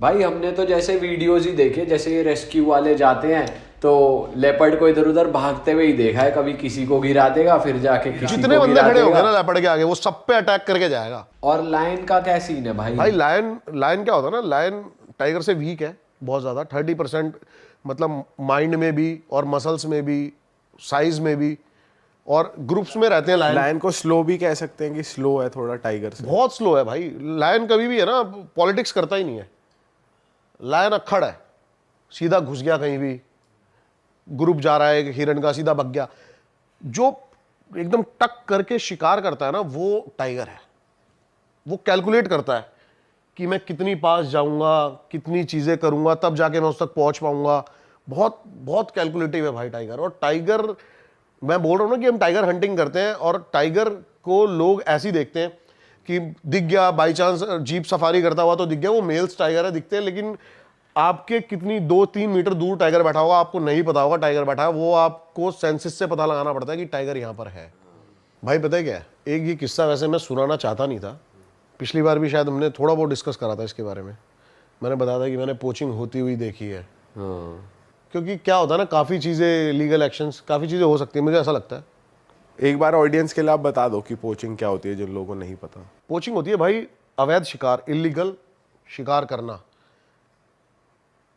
भाई हमने तो जैसे वीडियोज ही देखे, जैसे ये रेस्क्यू वाले जाते हैं तो लेपर्ड को इधर उधर भागते हुए ही देखा है, कभी किसी को गिरा देगा, फिर जाके किसी जितने को बंदे गिरा खड़े होंगे देगा। ना लेपर्ड के आगे, वो सब पे अटैक करके जाएगा। और लायन का क्या सीन है भाई? भाई लायन क्या होता है ना, लायन टाइगर से वीक है बहुत ज्यादा, 30% मतलब माइंड में भी और मसल्स में भी, साइज में भी, और ग्रुप्स में रहते हैं लायन। लायन को स्लो भी कह सकते हैं कि स्लो है थोड़ा टाइगर से। बहुत स्लो है भाई लायन, कभी भी है ना पॉलिटिक्स करता ही नहीं है। लायन अक्खड़ है, सीधा घुस गया कहीं भी, ग्रुप जा रहा है हिरन का, सीधा भग गया। जो एकदम टक करके शिकार करता है ना, वो टाइगर है। वो कैलकुलेट करता है कि मैं कितनी पास जाऊंगा, कितनी चीजें करूंगा, तब जाके मैं उस तक पहुंच पाऊंगा। बहुत बहुत कैलकुलेटिव है भाई टाइगर। और टाइगर, मैं बोल रहा हूं ना कि हम टाइगर हंटिंग करते हैं, और टाइगर को लोग ऐसे ही देखते हैं कि दिख गया, बाई चांस जीप सफारी करता हुआ तो दिख गया, वो मेल्स टाइगर है दिखते हैं। लेकिन आपके कितनी 2-3 मीटर दूर टाइगर बैठा होगा, आपको नहीं पता होगा टाइगर बैठा है। वो आपको सेंसिस से पता लगाना पड़ता है कि टाइगर यहाँ पर है। भाई पता है क्या है, एक ये किस्सा वैसे मैं सुनाना चाहता नहीं था, पिछली बार भी शायद हमने थोड़ा बहुत डिस्कस करा था इसके बारे में। मैंने बताया था कि मैंने पोचिंग होती हुई देखी है। क्योंकि क्या होता है ना, काफ़ी चीज़ें, लीगल एक्शंस, काफ़ी चीज़ें हो सकती है, मुझे ऐसा लगता है। एक बार ऑडियंस के लिए आप बता दो कि पोचिंग क्या होती है, जिन लोगों को नहीं पता। पोचिंग होती है भाई अवैध शिकार, इलीगल शिकार करना।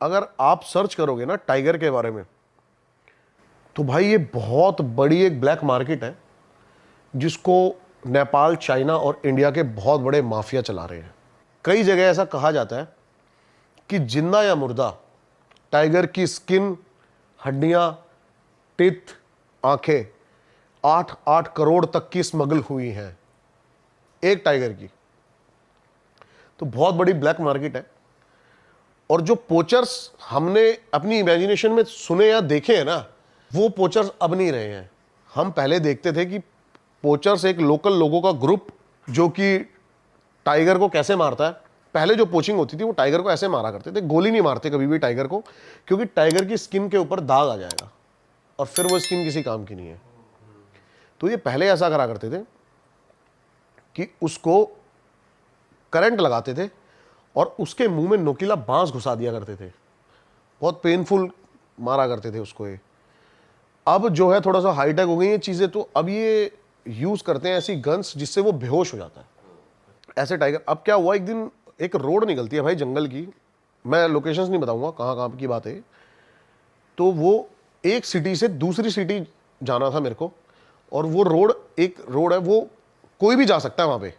अगर आप सर्च करोगे ना टाइगर के बारे में, तो भाई ये बहुत बड़ी एक ब्लैक मार्केट है जिसको नेपाल, चाइना और इंडिया के बहुत बड़े माफिया चला रहे हैं। कई जगह ऐसा कहा जाता है कि जिंदा या मुर्दा टाइगर की स्किन, हड्डियां, टिथ, आंखें 8-8 करोड़ तक की स्मगल हुई हैं एक टाइगर की। तो बहुत बड़ी ब्लैक मार्केट है। और जो पोचर्स हमने अपनी इमेजिनेशन में सुने या देखे हैं ना, वो पोचर्स अब नहीं रहे हैं। हम पहले देखते थे कि पोचर्स एक लोकल लोगों का ग्रुप जो कि टाइगर को कैसे मारता है। पहले जो पोचिंग होती थी वो टाइगर को ऐसे मारा करते थे, गोली नहीं मारते कभी भी टाइगर को, क्योंकि टाइगर की स्किन के ऊपर दाग आ जाएगा और फिर वो स्किन किसी काम की नहीं है। तो ये पहले ऐसा करा करते थे कि उसको करंट लगाते थे और उसके मुंह में नोकीला बांस घुसा दिया करते थे, बहुत पेनफुल मारा करते थे उसको। ये अब जो है थोड़ा सा हाईटेक हो गई ये चीज़ें, तो अब ये यूज़ करते हैं ऐसी गन्स जिससे वो बेहोश हो जाता है ऐसे टाइगर। अब क्या हुआ, एक दिन एक रोड निकलती है भाई जंगल की, मैं लोकेशंस नहीं बताऊंगा कहाँ कहाँ की बात है। तो वो एक सिटी से दूसरी सिटी जाना था मेरे को, और वो रोड, एक रोड है, वो कोई भी जा सकता है वहाँ पे,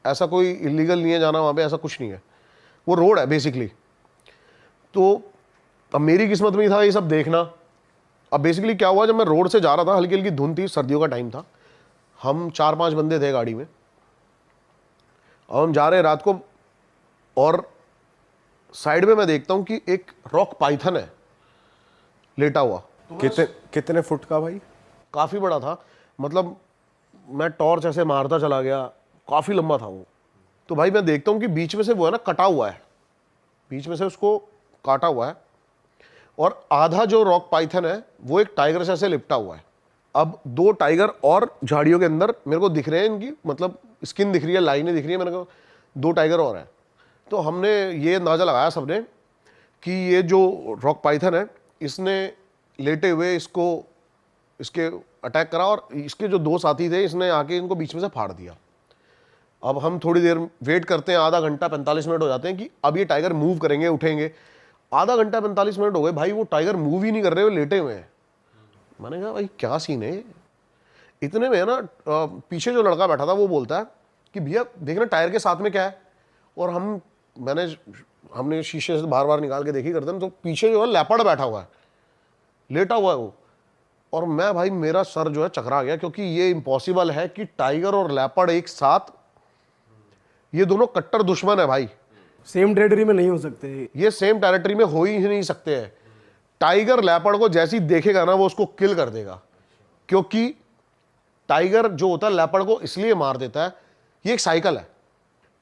ऐसा कोई इलीगल नहीं है जाना वहाँ पे, ऐसा कुछ नहीं है, वो रोड है बेसिकली। तो अब मेरी किस्मत में ही था ये सब देखना। अब बेसिकली क्या हुआ, जब मैं रोड से जा रहा था, हल्की हल्की धुंध थी, सर्दियों का टाइम था, हम 4-5 बंदे थे गाड़ी में, और हम जा रहे हैं रात को, और साइड में मैं देखता हूं कि एक रॉक पाइथन है लेटा हुआ। कितने फुट का भाई? काफ़ी बड़ा था, मतलब मैं टॉर्च ऐसे मारता चला गया, काफ़ी लंबा था वो। तो भाई मैं देखता हूँ कि बीच में से वो है ना कटा हुआ है, बीच में से उसको काटा हुआ है, और आधा जो रॉक पाइथन है वो एक टाइगर से ऐसे लिपटा हुआ है। अब 2 टाइगर और झाड़ियों के अंदर मेरे को दिख रहे हैं, इनकी मतलब स्किन दिख रही है, लाइनें दिख रही है मेरे को, 2 टाइगर और हैं। तो हमने ये अंदाज़ा लगाया सबने कि ये जो रॉक पाइथन है, इसने लेटे हुए इसके अटैक करा, और इसके जो 2 साथी थे, इसने आके इनको बीच में से फाड़ दिया। अब हम थोड़ी देर वेट करते हैं, आधा घंटा 45 मिनट हो जाते हैं कि अब ये टाइगर मूव करेंगे, उठेंगे। आधा घंटा 45 मिनट हो गए भाई, वो टाइगर मूव ही नहीं कर रहे, वो लेटे हुए हैं। मैंने कहा भाई क्या सीन है। इतने में ना पीछे जो लड़का बैठा था वो बोलता है कि भैया देखना टायर के साथ में क्या है। और हमने शीशे से बार बार निकाल के देखी करते हैं, तो पीछे जो है लेपर्ड बैठा हुआ है, लेटा हुआ है वो। और मैं भाई, मेरा सर जो है चकरा गया, क्योंकि ये इम्पॉसिबल है कि टाइगर और लेपर्ड एक साथ, ये दोनों कट्टर दुश्मन है भाई, सेम टेरिटरी में नहीं हो सकते। ये सेम टेरिटरी में हो ही नहीं सकते हैं। टाइगर लेपर्ड को जैसी देखेगा ना वो उसको किल कर देगा, क्योंकि टाइगर जो होता है लेपर्ड को इसलिए मार देता है, ये एक साइकिल है,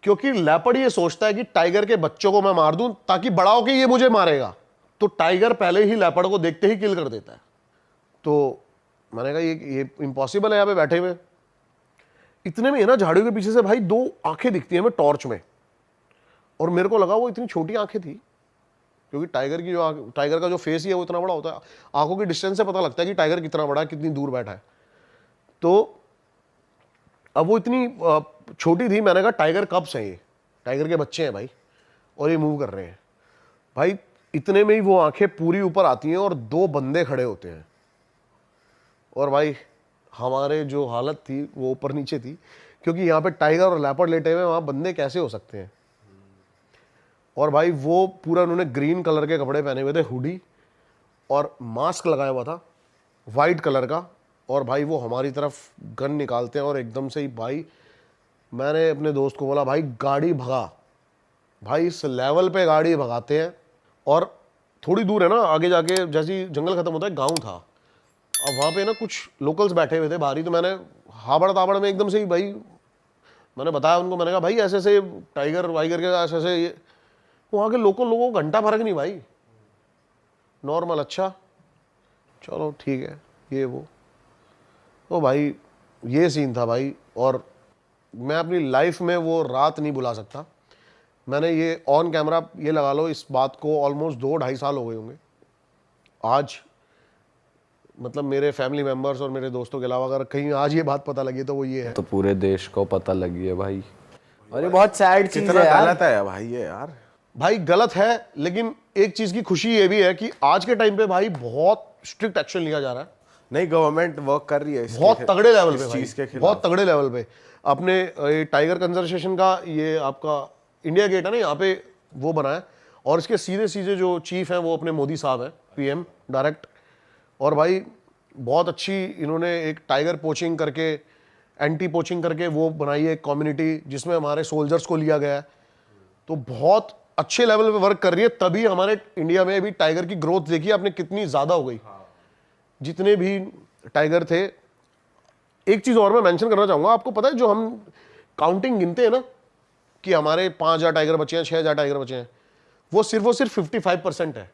क्योंकि लेपर्ड ये सोचता है कि टाइगर के बच्चों को मैं मार दूं ताकि बड़ा होकर ये मुझे मारेगा, तो टाइगर पहले ही लेपर्ड को देखते ही किल कर देता है। तो मैंने कहा ये इम्पॉसिबल है यहाँ पे बैठे हुए। इतने में ना झाड़ियों के पीछे से भाई 2 आंखें दिखती हैं हमें टॉर्च में, और मेरे को लगा वो इतनी छोटी आंखें थी, क्योंकि टाइगर का जो फेस ही है वो इतना बड़ा होता है, आंखों की डिस्टेंस से पता लगता है कि टाइगर कितना बड़ा है, कितनी दूर बैठा है। तो अब वो इतनी छोटी थी, मैंने कहा टाइगर कब्स हैं, ये टाइगर के बच्चे हैं भाई, और ये मूव कर रहे हैं। भाई इतने में ही वो आंखें पूरी ऊपर आती हैं और 2 बंदे खड़े होते हैं, और भाई हमारे जो हालत थी वो ऊपर नीचे थी, क्योंकि यहाँ पे टाइगर और लेपर्ड लेटे हुए, वहाँ बंदे कैसे हो सकते हैं। और भाई वो पूरा उन्होंने ग्रीन कलर के कपड़े पहने हुए थे, हुडी, और मास्क लगाया हुआ था वाइट कलर का, और भाई वो हमारी तरफ गन निकालते हैं, और एकदम से ही भाई मैंने अपने दोस्त को बोला भाई गाड़ी भगा, भाई इस लेवल पे गाड़ी भगाते हैं। और थोड़ी दूर है ना आगे जाके, जैसे जंगल खत्म होता है, गाँव था, अब वहाँ पे ना कुछ लोकल्स बैठे हुए थे बाहरी, तो मैंने हाबड़ ताबड़ में एकदम से ही भाई मैंने बताया उनको, मैंने कहा भाई ऐसे ऐसे टाइगर वाइगर के ऐसे ऐसे, ये वहाँ के लोकल लोगों को घंटा फर्क नहीं भाई, नॉर्मल, अच्छा चलो ठीक है ये वो। तो भाई ये सीन था भाई, और मैं अपनी लाइफ में वो रात नहीं भुला सकता। मैंने ये ऑन कैमरा, ये लगा लो इस बात को ऑलमोस्ट 2-2.5 साल हो गए होंगे आज। मतलब मेरे फैमिली मेम्बर्स और मेरे दोस्तों के अलावा अगर कहीं आज ये बात पता लगी तो वो ये है। तो पूरे देश को पता लगी है भाई, और ये बहुत सैड चीज कितना है यार। गलत है भाई ये यार। भाई गलत है, लेकिन एक चीज की खुशी ये भी है कि आज के टाइम पे भाई बहुत स्ट्रिक्ट एक्शन लिया जा रहा है, नहीं गवर्नमेंट वर्क कर रही है इसके बहुत तगड़े लेवल पे इस भाई, चीज के खिलाफ। बहुत तगड़े लेवल पे। अपने ये टाइगर कंजर्वेशन का ये आपका इंडिया गेट है ना, यहाँ पे वो बना है, और इसके सीधे सीधे जो चीफ हैं वो अपने मोदी साहब हैं, पीएम डायरेक्ट। और भाई बहुत अच्छी इन्होंने एक टाइगर पोचिंग करके, एंटी पोचिंग करके वो बनाई है एक कम्युनिटी, जिसमें हमारे सोल्जर्स को लिया गया है। तो बहुत अच्छे लेवल पे वर्क कर रही है, तभी हमारे इंडिया में भी टाइगर की ग्रोथ देखिए आपने कितनी ज्यादा हो गई। जितने भी टाइगर थे, एक चीज और मैं मेंशन करना चाहूंगा, आपको पता है जो हम काउंटिंग गिनते हैं ना कि हमारे 5,000 टाइगर बचे हैं, 6,000 टाइगर बचे हैं, वो सिर्फ 55% है।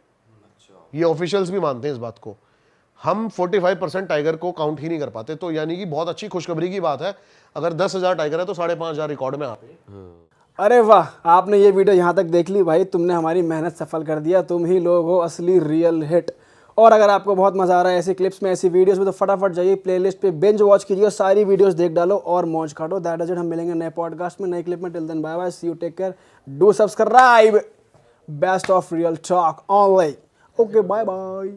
ये ऑफिशियल्स भी मानते हैं इस बात को। हम 45% टाइगर को काउंट ही नहीं कर पाते। तो यानी कि बहुत अच्छी खुशखबरी की बात है, अगर 10,000 टाइगर है तो 5,500 रिकॉर्ड में आते हैं। अरे वाह, आपने ये वीडियो यहाँ तक देख ली भाई, तुमने हमारी मेहनत सफल कर दिया। तुम ही लोग हो असली रियल हिट। और अगर आपको बहुत मजा आ रहा है ऐसी क्लिप्स में, ऐसी वीडियोस में, तो फटाफट जाइए प्लेलिस्ट पे बिंज वॉच कीजिए और सारी वीडियोस देख डालो और मौज काटो। That is it. हम मिलेंगे नए पॉडकास्ट में, नई क्लिप में। Till then bye bye, see you, take care, do subscribe. Best of real talk online. Okay, bye bye.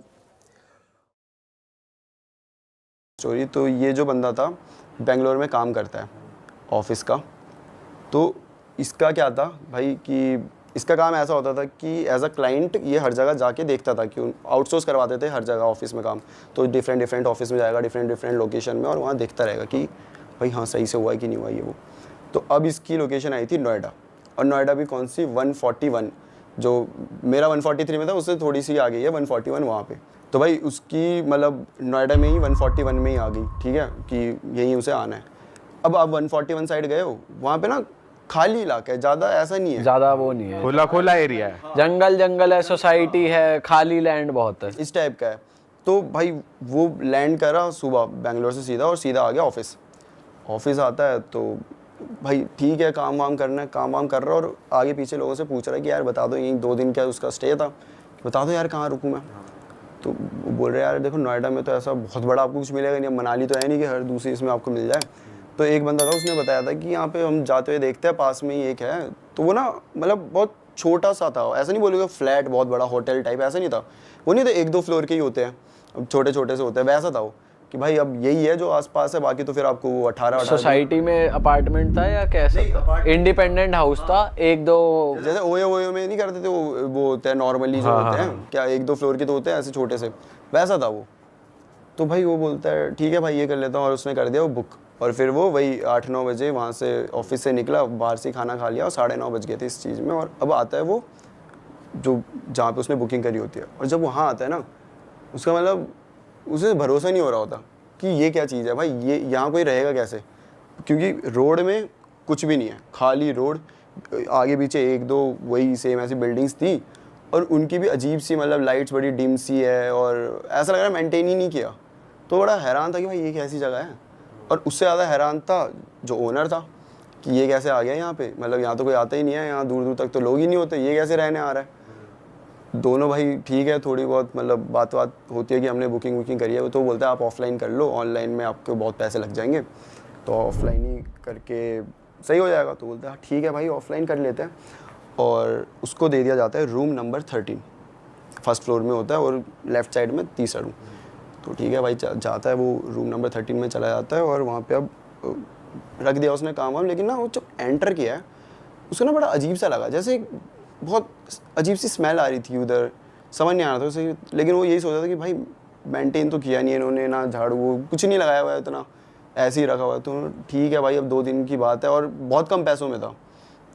Story तो ये जो बंदा था बेंगलोर में काम करता है ऑफिस का। तो इसका क्या था भाई कि इसका काम ऐसा होता था कि एज अ क्लाइंट ये हर जगह जाके देखता था कि आउटसोर्स करवाते थे हर जगह ऑफिस में काम। तो डिफरेंट ऑफिस में जाएगा, डिफरेंट लोकेशन में, और वहाँ देखता रहेगा कि भाई हाँ सही से हुआ है कि नहीं हुआ ये वो। तो अब इसकी लोकेशन आई थी नोएडा, और नोएडा भी कौन सी 141, जो मेरा 143 में था उससे थोड़ी सी आ गई है 141 वहाँ पे। तो भाई उसकी मतलब नोएडा में ही 141 में ही आ गई, ठीक है, कि यहीं उसे आना है। अब आप 141 साइड गए हो, वहाँ पे ना खाली इलाका है, ज़्यादा ऐसा नहीं है, ज्यादा वो नहीं है, खुला खुला एरिया है, जंगल है, सोसाइटी है, खाली लैंड बहुत है, इस टाइप का है। तो भाई वो लैंड करा सुबह बेंगलोर से सीधा, और सीधा आ गया ऑफिस आता है। तो भाई ठीक है, काम वाम करना है, काम वाम कर रहा है, और आगे पीछे लोगों से पूछ रहा है कि यार बता दो यहीं 2 दिन क्या उसका स्टे था, बता दो यार कहाँ रुकूँ मैं। तो वो बोल रहे यार देखो नोएडा में तो ऐसा बहुत बड़ा आपको कुछ मिलेगा नहीं, मनाली तो है नहीं कि हर दूसरी इसमें आपको मिल जाए। तो एक बंदा था उसने बताया था कि यहाँ पे हम जाते हुए देखते हैं पास में ही एक है। तो वो ना मतलब बहुत छोटा सा था, ऐसा नहीं बोलोगे फ्लैट बहुत बड़ा होटल टाइप, ऐसा नहीं था, वो नहीं था 1-2 फ्लोर के ही होते हैं, अब छोटे छोटे से होते हैं, वैसा था वो कि भाई अब यही है जो आसपास है, बाकी तो फिर आपको वो 18 सोसाइटी में अपार्टमेंट था या कैसा था? इंडिपेंडेंट हाउस था, 1-2 जैसे ओयो में नहीं करते थे वो होते हैं नॉर्मली जो होते हैं, क्या 1-2 फ्लोर के तो होते हैं ऐसे छोटे से, वैसा था वो। तो भाई वो बोलता है ठीक है भाई ये कर लेता हूँ, और उसने कर दिया वो बुक। और फिर वो वही 8-9 बजे वहाँ से ऑफिस से निकला, बाहर से खाना खा लिया, और 9:30 बज गए थे इस चीज़ में। और अब आता है वो जो जहाँ पे उसने बुकिंग करी होती है, और जब वहाँ आता है ना, उसका मतलब उसे भरोसा नहीं हो रहा होता कि ये क्या चीज़ है भाई, ये यहाँ कोई रहेगा कैसे, क्योंकि रोड में कुछ भी नहीं है, खाली रोड, आगे पीछे 1-2 वही सेम ऐसी बिल्डिंग्स थी, और उनकी भी अजीब सी मतलब लाइट्स बड़ी डिम सी है, और ऐसा लग रहा है मेंटेन ही नहीं किया। तो बड़ा हैरान था कि भाई ये कैसी जगह है, और उससे ज़्यादा हैरान था जो ओनर था कि ये कैसे आ गया यहाँ पे, मतलब यहाँ तो कोई आता ही नहीं है, यहाँ दूर दूर तक तो लोग ही नहीं होते, ये कैसे रहने आ रहा है। दोनों भाई ठीक है, थोड़ी बहुत मतलब बात होती है कि हमने बुकिंग करी है, तो बोलता है आप ऑफलाइन कर लो, ऑनलाइन में आपको बहुत पैसे लग जाएंगे, तो ऑफलाइन ही करके सही हो जाएगा। तो बोलता है ठीक है भाई ऑफलाइन कर लेते हैं, और उसको दे दिया जाता है रूम नंबर 13, फर्स्ट फ्लोर में होता है, और लेफ़्ट साइड में तीसरा रूम। तो ठीक है भाई जाता है वो रूम नंबर 13 में चला जाता है, और वहाँ पे अब रख दिया उसने काम वाम। लेकिन ना वो जब एंटर किया है उसको ना बड़ा अजीब सा लगा, जैसे बहुत अजीब सी स्मेल आ रही थी उधर, समझ नहीं आ रहा था उसे। लेकिन वो यही सोचा था कि भाई मेंटेन तो किया नहीं इन्होंने, ना झाड़ू वो कुछ नहीं लगाया हुआ है, इतना ऐसे ही रखा हुआ है। तो ठीक है भाई अब 2 दिन की बात है, और बहुत कम पैसों में था।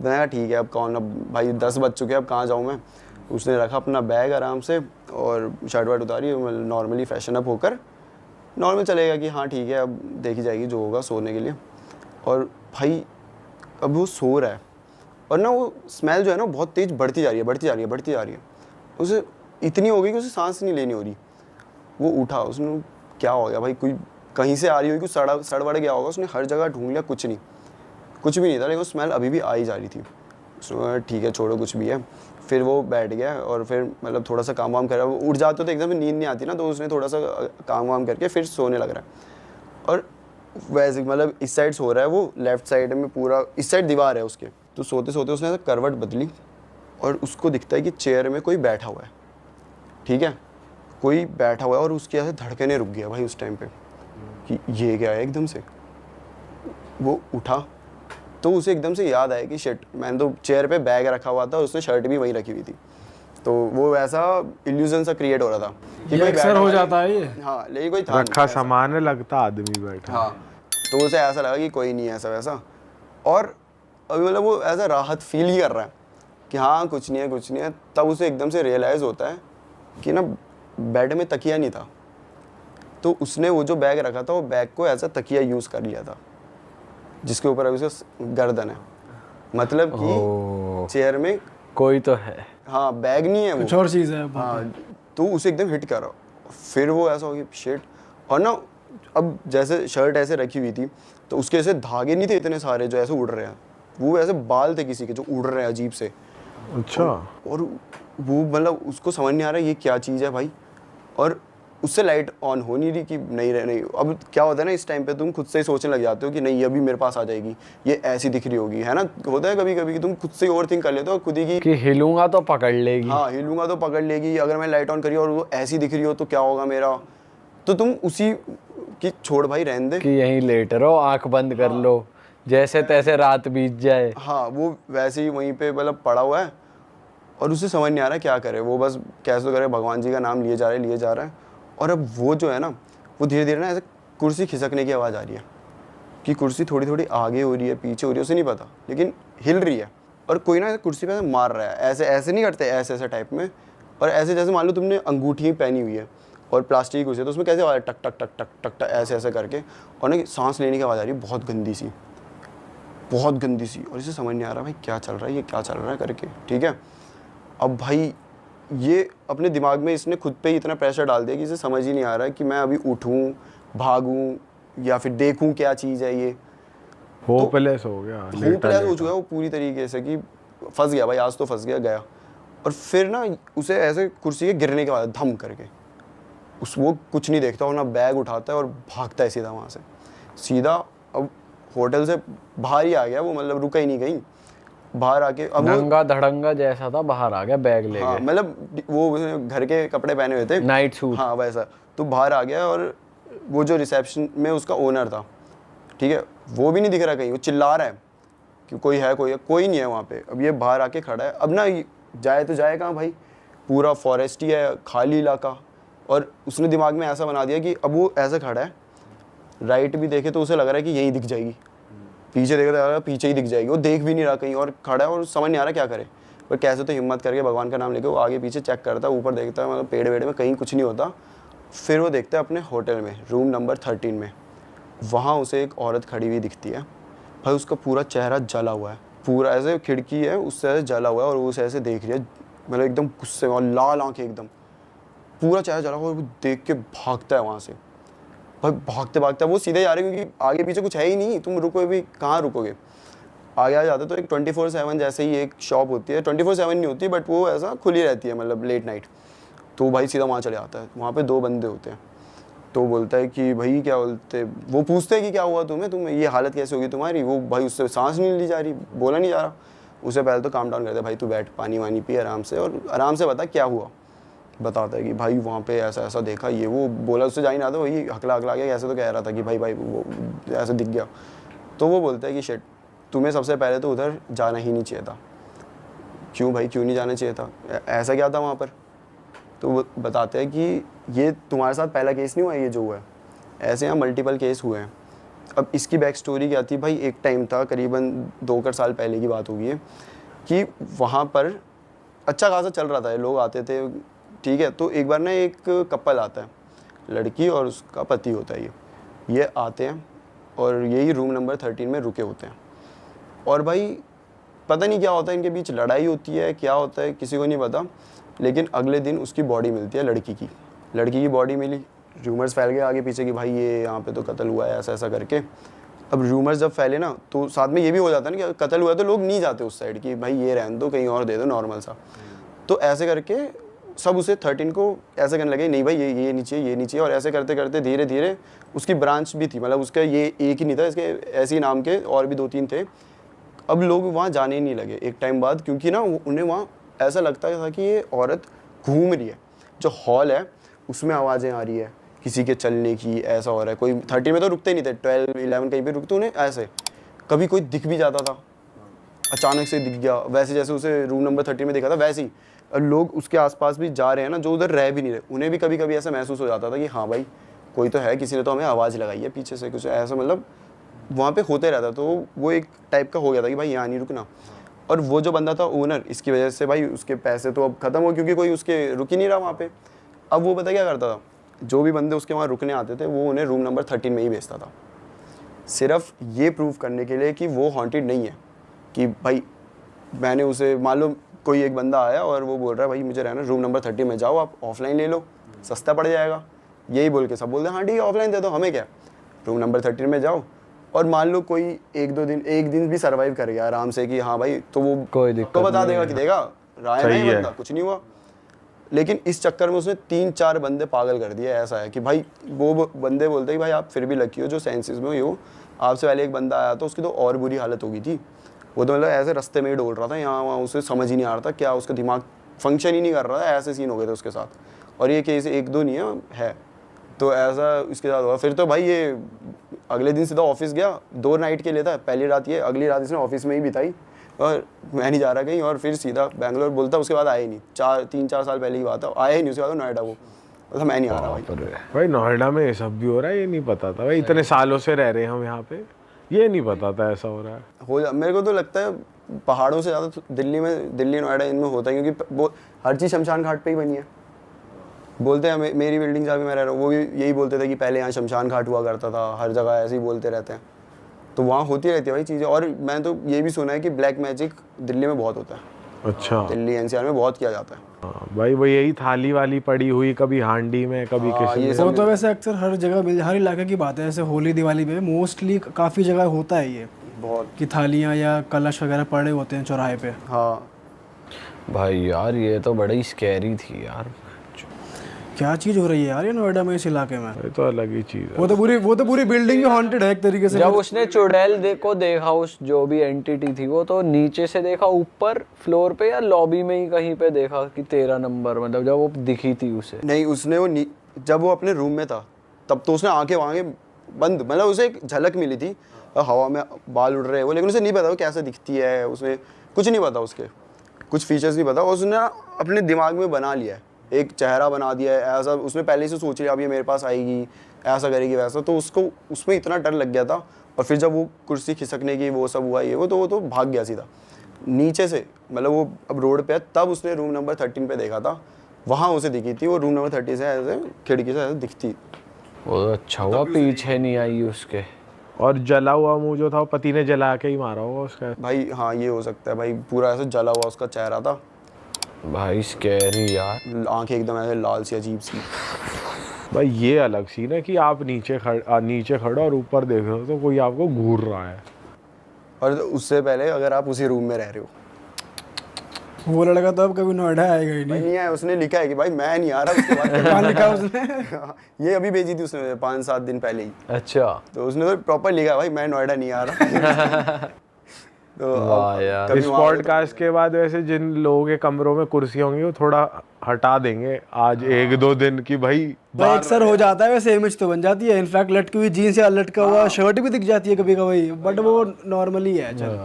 मैंने कहा ठीक है अब कौन, अब भाई 10 बज चुके हैं, अब कहाँ जाऊँ मैं। उसने रखा अपना बैग आराम से, और शर्ट वर्ट उतारी, नॉर्मली फैशन अप होकर नॉर्मल चलेगा कि हाँ ठीक है अब देखी जाएगी जो होगा सोने के लिए। और भाई अब वो सो रहा है, और ना वो स्मेल जो है ना बहुत तेज़ बढ़ती जा रही है। उसे इतनी हो गई कि उसे सांस नहीं लेनी हो रही। वो उठा, उसने क्या हो गया भाई, कोई कहीं से आ रही होगी, कुछ सड़ वड़ गया होगा, उसने हर जगह ढूंढ लिया, कुछ भी नहीं था, लेकिन स्मेल अभी भी आ ही जा रही थी। उसने ठीक है छोड़ो कुछ भी है। फिर वो बैठ गया और फिर मतलब थोड़ा सा काम वाम कर रहा है, वो उठ जाते तो एकदम नींद नहीं आती ना, तो उसने थोड़ा सा काम वाम करके फिर सोने लग रहा है। और वैसे मतलब इस साइड सो रहा है वो, लेफ्ट साइड में पूरा इस साइड दीवार है उसके, तो सोते सोते उसने ऐसे करवट बदली और उसको दिखता है कि चेयर में कोई बैठा हुआ है, ठीक है, कोई बैठा हुआ है, और उसकी ऐसे धड़कने रुक गया भाई उस टाइम पे कि ये क्या है। एकदम से वो उठा तो उसे एकदम से याद आया कि शिट, मैंने तो चेयर पे बैग रखा हुआ था, उसने शर्ट भी वहीं रखी हुई थी, तो वो वैसा इल्यूजन सा क्रिएट हो रहा था कि कोई अक्सर हो जाता है ये। हाँ, लेकिन कोई था रखा सामान है, लगता आदमी बैठा। हाँ, तो उसे ऐसा लगा कि कोई नहीं है ऐसा वैसा, और अभी मतलब वो ऐसा राहत फील ही कर रहा है कि हाँ कुछ नहीं है। तब उसे एकदम से रियलाइज़ होता है कि ना बेड में तकिया नहीं था, तो उसने वो जो बैग रखा था वो बैग को ऐसा तकिया यूज़ कर लिया था, जिसके ऊपर अभी उसका गर्दन है, मतलब कि चेयर में कोई तो है। हाँ बैग नहीं है वो, कुछ और चीज़ है। हाँ, तो उसे एकदम हिट करा। फिर वो ऐसा हो गया शिट, और ना अब जैसे शर्ट ऐसे रखी हुई थी तो उसके ऐसे धागे नहीं थे इतने सारे जो ऐसे उड़ रहे हैं, वो ऐसे बाल थे किसी के जो उड़ रहे हैं अजीब से। अच्छा। और वो मतलब उसको समझ नहीं आ रहा ये क्या चीज़ है भाई, और उससे लाइट ऑन हो नहीं रही कि नहीं। अब क्या होता है ना, इस टाइम पे तुम खुद से ही सोचने लग जाते हो कि नहीं अभी मेरे पास आ जाएगी, ये ऐसी दिख रही होगी, है ना, होता है कभी कभी कि तुम खुद से ही ओवर थिंक कर लेते हो खुद ही की कि हिलूंगा तो पकड़ लेगी। हाँ, हिलूंगा तो पकड़ लेगी, अगर मैं लाइट ऑन करी और वो ऐसी दिख रही हो तो क्या होगा मेरा, तो तुम उसी की छोड़ भाई रहने दे कि यहीं लेट रहो, आंख बंद कर लो, जैसे तैसे रात बीत जाए। हाँ, वो वैसे ही वहीं पे मतलब पड़ा हुआ है और उसे समझ नहीं आ रहा क्या करे, वो बस कैसे तो करे, भगवान जी का नाम लिए जा रहा है। और अब वो जो है ना, वो धीरे धीरे ना ऐसे कुर्सी खिसकने की आवाज़ आ रही है कि कुर्सी थोड़ी थोड़ी आगे हो रही है, पीछे हो रही है, उसे नहीं पता, लेकिन हिल रही है। और कोई ना कुर्सी पे ऐसे मार रहा है, ऐसे नहीं करते, ऐसे टाइप में, और ऐसे जैसे मान लो तुमने अंगूठी पहनी हुई है और प्लास्टिक की कुर्सी है, तो उसमें कैसे आवाज़ टक टक टक टक टक टक ऐसे करके, और ना सांस लेने की आवाज़ आ रही है बहुत गंदी सी। और इसे समझ नहीं आ रहा भाई क्या चल रहा है करके, ठीक है। अब भाई ये अपने दिमाग में इसने खुद पे ही इतना प्रेशर डाल दिया कि इसे समझ ही नहीं आ रहा है कि मैं अभी उठूं, भागूं या फिर देखूं क्या चीज़ है ये। होपलेस हो गया, होपलेस हो चुका है वो पूरी तरीके से कि फंस गया भाई, आज तो फंस गया। और फिर ना उसे ऐसे कुर्सी के गिरने के बाद धम करके वो कुछ नहीं देखता और ना बैग उठाता है और भागता है सीधा वहाँ से, सीधा अब होटल से बाहर ही आ गया वो, मतलब रुका ही नहीं कहीं, बाहर आके अब नंगा धड़ंगा जैसा था, बाहर आ गया बैग लेके। हाँ, मतलब वो घर के कपड़े पहने हुए थे, नाइट सूट। हाँ वैसा, तो बाहर आ गया। और वो जो रिसेप्शन में उसका ओनर था, ठीक है, वो भी नहीं दिख रहा कहीं, वो चिल्ला रहा है कि कोई नहीं है वहाँ पे। अब ये बाहर आके खड़ा है, अब ना जाए तो जाए कहाँ भाई, पूरा फॉरेस्ट ही है, खाली इलाका। और उसने दिमाग में ऐसा बना दिया कि अब वो ऐसा खड़ा है, राइट भी देखे तो उसे लग रहा है कि यही दिख जाएगी, पीछे देखे तो पीछे ही दिख जाएगी, वो देख भी नहीं रहा कहीं और खड़ा है और समझ नहीं आ रहा क्या करे। पर कैसे तो हिम्मत करके भगवान का नाम लेके वो आगे पीछे चेक करता है, ऊपर देखता है, मतलब पेड़ वेड़ में कहीं कुछ नहीं होता। फिर वो देखता है अपने होटल में, रूम नंबर 13 में, वहाँ उसे एक औरत खड़ी हुई दिखती है भाई, उसका पूरा चेहरा जला हुआ है, पूरा ऐसे खिड़की है उससे ऐसे जला हुआ है और वो उसे ऐसे देख रही है, मतलब एकदम गुस्से में, और लाल आंखें एकदम, पूरा चेहरा जला हुआ, और वो देख के भागता है वहाँ से भाई, भागते वो सीधे जा रहे हैं क्योंकि आगे पीछे कुछ है ही नहीं, तुम रुको भी कहाँ रुकोगे। आगे आ जाते तो एक 24/7 जैसे ही एक शॉप होती है, 24/7 नहीं होती बट वो ऐसा खुली रहती है, मतलब लेट नाइट, तो भाई सीधा वहाँ चले आता है। वहाँ पे 2 बंदे होते हैं, तो बोलता है कि भाई क्या बोलते, वो पूछते हैं कि क्या हुआ तुम्हें ये हालत कैसे होगी तुम्हारी। वो भाई उससे सांस नहीं ली जा रही, बोला नहीं जा रहा। उसे पहले तो काम डाउन करते भाई, तू बैठ, पानी वानी पी आराम से, और आराम से बता क्या हुआ। बताता है कि भाई वहाँ पे ऐसा देखा, ये वो बोला, उससे जा ही ना था, वही हकला गया, ऐसे तो कह रहा था कि भाई वो ऐसे दिख गया। तो वो बोलता है कि शिट, तुम्हें सबसे पहले तो उधर जाना ही नहीं चाहिए था। क्यों भाई, क्यों नहीं जाना चाहिए था, ऐसा क्या था वहाँ पर। तो वो बताते हैं कि ये तुम्हारे साथ पहला केस नहीं हुआ ये जो हुआ है, ऐसे यहाँ मल्टीपल केस हुए हैं। अब इसकी बैक स्टोरी क्या थी भाई, एक टाइम था करीबन 2 साल पहले की बात होगी कि वहाँ पर अच्छा खासा चल रहा था, लोग आते थे, ठीक है। तो एक बार ना एक कपल आता है, लड़की और उसका पति होता है, ये आते हैं और यही रूम नंबर 13 में रुके होते हैं। और भाई पता नहीं क्या होता है इनके बीच, लड़ाई होती है, क्या होता है किसी को नहीं पता। लेकिन अगले दिन उसकी बॉडी मिलती है, लड़की की बॉडी मिली, रूमर्स फैल गए आगे पीछे कि भाई ये यहाँ पे तो कत्ल हुआ है ऐसा ऐसा करके। अब रूमर्स जब फैले ना तो साथ में ये भी हो जाता है ना कि कत्ल हुआ है तो लोग नहीं जाते उस साइड कि भाई ये रहने दो, कहीं और दे दो नॉर्मल सा। तो ऐसे करके सब उसे 13 को ऐसे करने लगे, नहीं भाई ये नीचे ये नीचे, और ऐसे करते करते धीरे धीरे उसकी ब्रांच भी थी, मतलब उसका ये एक ही नहीं था, इसके ऐसे ही नाम के और भी 2-3 थे। अब लोग वहाँ जाने ही नहीं लगे एक टाइम बाद, क्योंकि ना उन्हें वहाँ ऐसा लगता था कि ये औरत घूम रही है, जो हॉल है उसमें आवाज़ें आ रही है किसी के चलने की, ऐसा हो रहा है। कोई 13 में तो रुकते नहीं थे, 12-11 कहीं पे रुकते, उन्हें ऐसे कभी कोई दिख भी जाता था, अचानक से दिख गया, वैसे जैसे उसे रूम नंबर 13 में देखा था वैसे ही। और लोग उसके आसपास भी जा रहे हैं ना, जो उधर रह भी नहीं रहे, उन्हें भी कभी कभी ऐसा महसूस हो जाता था कि हाँ भाई कोई तो है, किसी ने तो हमें आवाज़ लगाई है पीछे से, कुछ ऐसा मतलब वहाँ पे होते रहता। तो वो एक टाइप का हो गया था कि भाई यहाँ नहीं रुकना। और वो जो बंदा था ओनर, इसकी वजह से भाई उसके पैसे तो अब ख़त्म हो, क्योंकि कोई उसके रुक ही नहीं रहा वहाँ पे। अब वो पता क्या करता था, जो भी बंदे उसके वहाँ रुकने आते थे वो उन्हें रूम नंबर 13 में ही भेजता था, सिर्फ ये प्रूव करने के लिए कि वो हॉन्टेड नहीं है। कि भाई मैंने उसे, मान लो कोई एक बंदा आया और वो बोल रहा है भाई मुझे रहना रूम नंबर 13 में, जाओ आप ऑफलाइन ले लो, सस्ता पड़ जाएगा, यही बोल के सब बोलते हैं हाँ ठीक है ऑफलाइन दे दो, हमें क्या, रूम नंबर 13 में जाओ। और मान लो कोई एक दिन भी सर्वाइव कर गया आराम से कि हाँ भाई, तो वो कोई दिक्कत तो बता देगा कि देगा राय नहीं बंदा, कुछ नहीं हुआ। लेकिन इस चक्कर में उसने 3-4 बंदे पागल कर दिए। ऐसा है कि भाई वो बंदे बोलते हैं कि भाई आप फिर भी लकी हो जो सेंसेस में हो। आपसे पहले एक बंदा आया था, उसकी तो और बुरी हालत हो गई थी, वो तो मतलब ऐसे रास्ते में ही डोल रहा था, यहाँ वहाँ उसे समझ ही नहीं आ रहा था क्या, उसका दिमाग फंक्शन ही नहीं कर रहा था, ऐसे सीन हो गए थे उसके साथ। और ये केस 1-2 नहीं है, तो ऐसा इसके साथ हुआ। फिर तो भाई ये अगले दिन सीधा ऑफिस गया, 2 नाइट के लिए था, पहली रात ये, अगली रात इसने ऑफिस में ही बिताई और मैं नहीं जा रहा कहीं, और फिर सीधा बैंगलोर बोलता। उसके बाद आया ही नहीं, 3-4 साल पहले की बात है, आया ही नहीं उसके बाद नोएडा। वो बोलता मैं नहीं आ रहा भाई नोएडा में ये सब भी हो रहा है, ये नहीं पता था भाई, इतने सालों से रह रहे हैं हम यहाँ पे, ये नहीं पता था ऐसा हो रहा है। मेरे को तो लगता है पहाड़ों से ज़्यादा दिल्ली नोएडा इनमें होता है, क्योंकि वो हर चीज़ शमशान घाट पे ही बनी है। बोलते हैं मेरी बिल्डिंग जहाँ भी मैं रह रहा हूँ वो भी यही बोलते थे कि पहले यहाँ शमशान घाट हुआ करता था, हर जगह ऐसे ही बोलते रहते हैं। तो वहाँ होती रहती है भाई चीज़ें। और मैंने तो ये भी सुना है कि ब्लैक मैजिक दिल्ली में बहुत होता है। अच्छा, दिल्ली NCR में बहुत किया जाता है। हाँ, भाई वो यही थाली वाली पड़ी हुई, कभी हांडी में कभी किसी में। वो तो वैसे अक्सर हर जगह मिल, हर इलाके की बात है। जैसे होली दिवाली पे मोस्टली काफ़ी जगह होता है ये बहुत कि थालियाँ या कलश वगैरह पड़े होते हैं चौराहे पे। हाँ भाई यार ये तो बड़ी स्कैरी थी यार। क्या चीज़ हो रही है यार ये नोएडा में, इस इलाके में। ये तो अलग ही चीज है। वो तो पूरी बिल्डिंग ही हॉन्टेड है एक तरीके से। जब उसने चुड़ैल को देखा, उस जो भी एंटिटी थी वो तो नीचे से देखा, ऊपर फ्लोर पे या लॉबी में ही कहीं पे देखा कि 13 नंबर, मतलब जब वो दिखी थी उसे। नहीं, उसने वो जब वो अपने रूम में था तब तो उसने आंखें बंद, मतलब उसे एक झलक मिली थी, हवा में बाल उड़ रहे हैं वो, लेकिन उसे नहीं पता वो कैसे दिखती है, उसे कुछ नहीं पता, उसके कुछ फीचर्स नहीं पता। उसने अपने दिमाग में बना लिया है, एक चेहरा बना दिया है ऐसा, उसने पहले से सोच लिया अब ये मेरे पास आएगी, ऐसा करेगी वैसा। तो उसको उसमें इतना डर लग गया था। और फिर जब वो कुर्सी खिसकने की वो सब हुआ ये वो तो भाग गया सीधा नीचे से, मतलब वो अब रोड पे है। तब उसने रूम नंबर 13 पे देखा था, वहाँ उसे दिखी थी वो रूम नंबर 30 से ऐसे खिड़की से ऐसे दिखती। वो तो अच्छा हुआ पीछे नहीं आई उसके। और जला हुआ मुंह जो था वो पति ने जला के ही मारा होगा उसका। भाई हाँ ये हो सकता है भाई, पूरा ऐसे जला हुआ उसका चेहरा था भाई स्कैरी यार, आंखें एकदम ऐसे लाल सी अजीब सी। भाई ये अलग सीन है कि आप नीचे खड़े और ऊपर देख रहे हो तो कोई आपको घूर रहा है। और उससे पहले अगर आप उसी रूम में रह रहे हो, वो लड़का तो अब कभी नोएडा आएगा ही भाई नहीं। नहीं आया, उसने लिखा है कि भाई मैं नहीं आ रहा। उसके बाद कहाँ लिखा उसने? ये अभी भेजी थी उसने 5-7 दिन पहले ही, अच्छा तो उसने तो प्रॉपर लिखा है भाई मैं नोएडा नहीं आ रहा। तो वाह यार। कभी इस वहाँ पॉडकास्ट के बाद वैसे जिन लोगों के कमरों में कुर्सी होंगी वो थोड़ा हटा देंगे आज 1-2 दिन की। भाई भाई अक्सर हो जाता है वैसे, इमेज तो बन जाती है। इनफैक्ट लटकी हुई जीन्स या लटका हुआ शर्ट भी दिख जाती है कभी कभी, बट वो नॉर्मली है। चल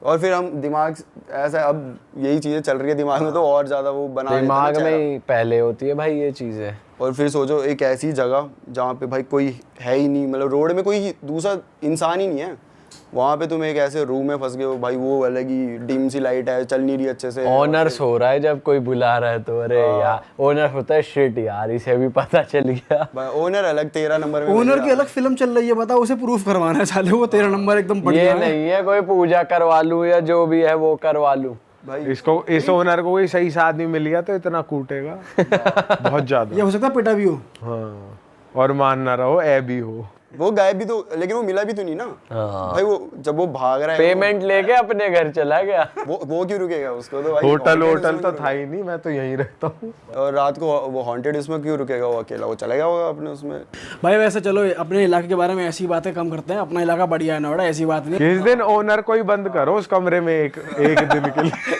और फिर हम दिमाग ऐसा, अब यही चीजें चल रही है दिमाग में तो और ज्यादा वो बना देते हैं दिमाग ना में चेहरा। ही पहले होती है भाई ये चीजें। और फिर सोचो एक ऐसी जगह जहाँ पे भाई कोई है ही नहीं, मतलब रोड में कोई दूसरा इंसान ही नहीं है, वहाँ पे तुम एक ऐसे रूम में फंस गए हो भाई, वो अलग ही डिम सी लाइट है, चल नहीं रही अच्छे से। ऑनर्स हो रहा है जब कोई बुला रहा है तो अरे यार ओनर होता है शिट यार, इसे भी पता चल गया। भाई ओनर अलग 13 नंबर में ओनर की अलग फिल्म चल रही है, बता उसे प्रूफ करवाना है साले, वो 13 नंबर एकदम बढ़िया ये है। नहीं है कोई पूजा करवा लूं या जो भी है वो करवा लूं। भाई इसको इस ओनर को कोई सही से आदमी मिल गया तो इतना कूटेगा बहुत ज्यादा। ये हो सकता है पिटा भी हो। हाँ और मान ना रहो ए भी हो। वो गायब भी तो, लेकिन वो मिला भी तो नहीं ना। भाई वो जब वो भाग रहा है, पेमेंट लेके अपने घर चला गया। वो क्यों रुकेगा उसको तो भाई, होटल haunted होटल इसमें तो क्यों था ही नहीं, मैं तो यहीं रहता हूँ। रुकेगा? और रात को वो हॉन्टेड इसमें क्यों रुकेगा वो अकेला? वो चलेगा होगा अपने उसमें। भाई वैसे चलो अपने इलाके के बारे में ऐसी बातें कम करते हैं, अपना इलाका बढ़िया है नोएडा, ऐसी बात नहीं। किस दिन ओनर को ही बंद करो उस कमरे में एक दिन के लिए।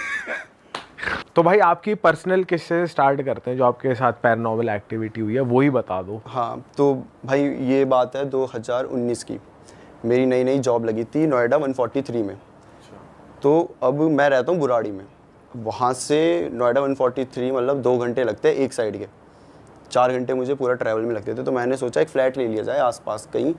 तो भाई आपकी पर्सनल किससे स्टार्ट करते हैं, जो आपके साथ पैरानॉर्मल एक्टिविटी हुई है वो ही बता दो। हाँ तो भाई ये बात है 2019 की, मेरी नई नई जॉब लगी थी नोएडा 143 में। तो अब मैं रहता हूँ बुराड़ी में, वहाँ से नोएडा 143 मतलब 2 घंटे लगते हैं एक साइड के, 4 घंटे मुझे पूरा ट्रैवल में लगते थे। तो मैंने सोचा एक फ़्लैट ले लिया जाए आसपास कहीं,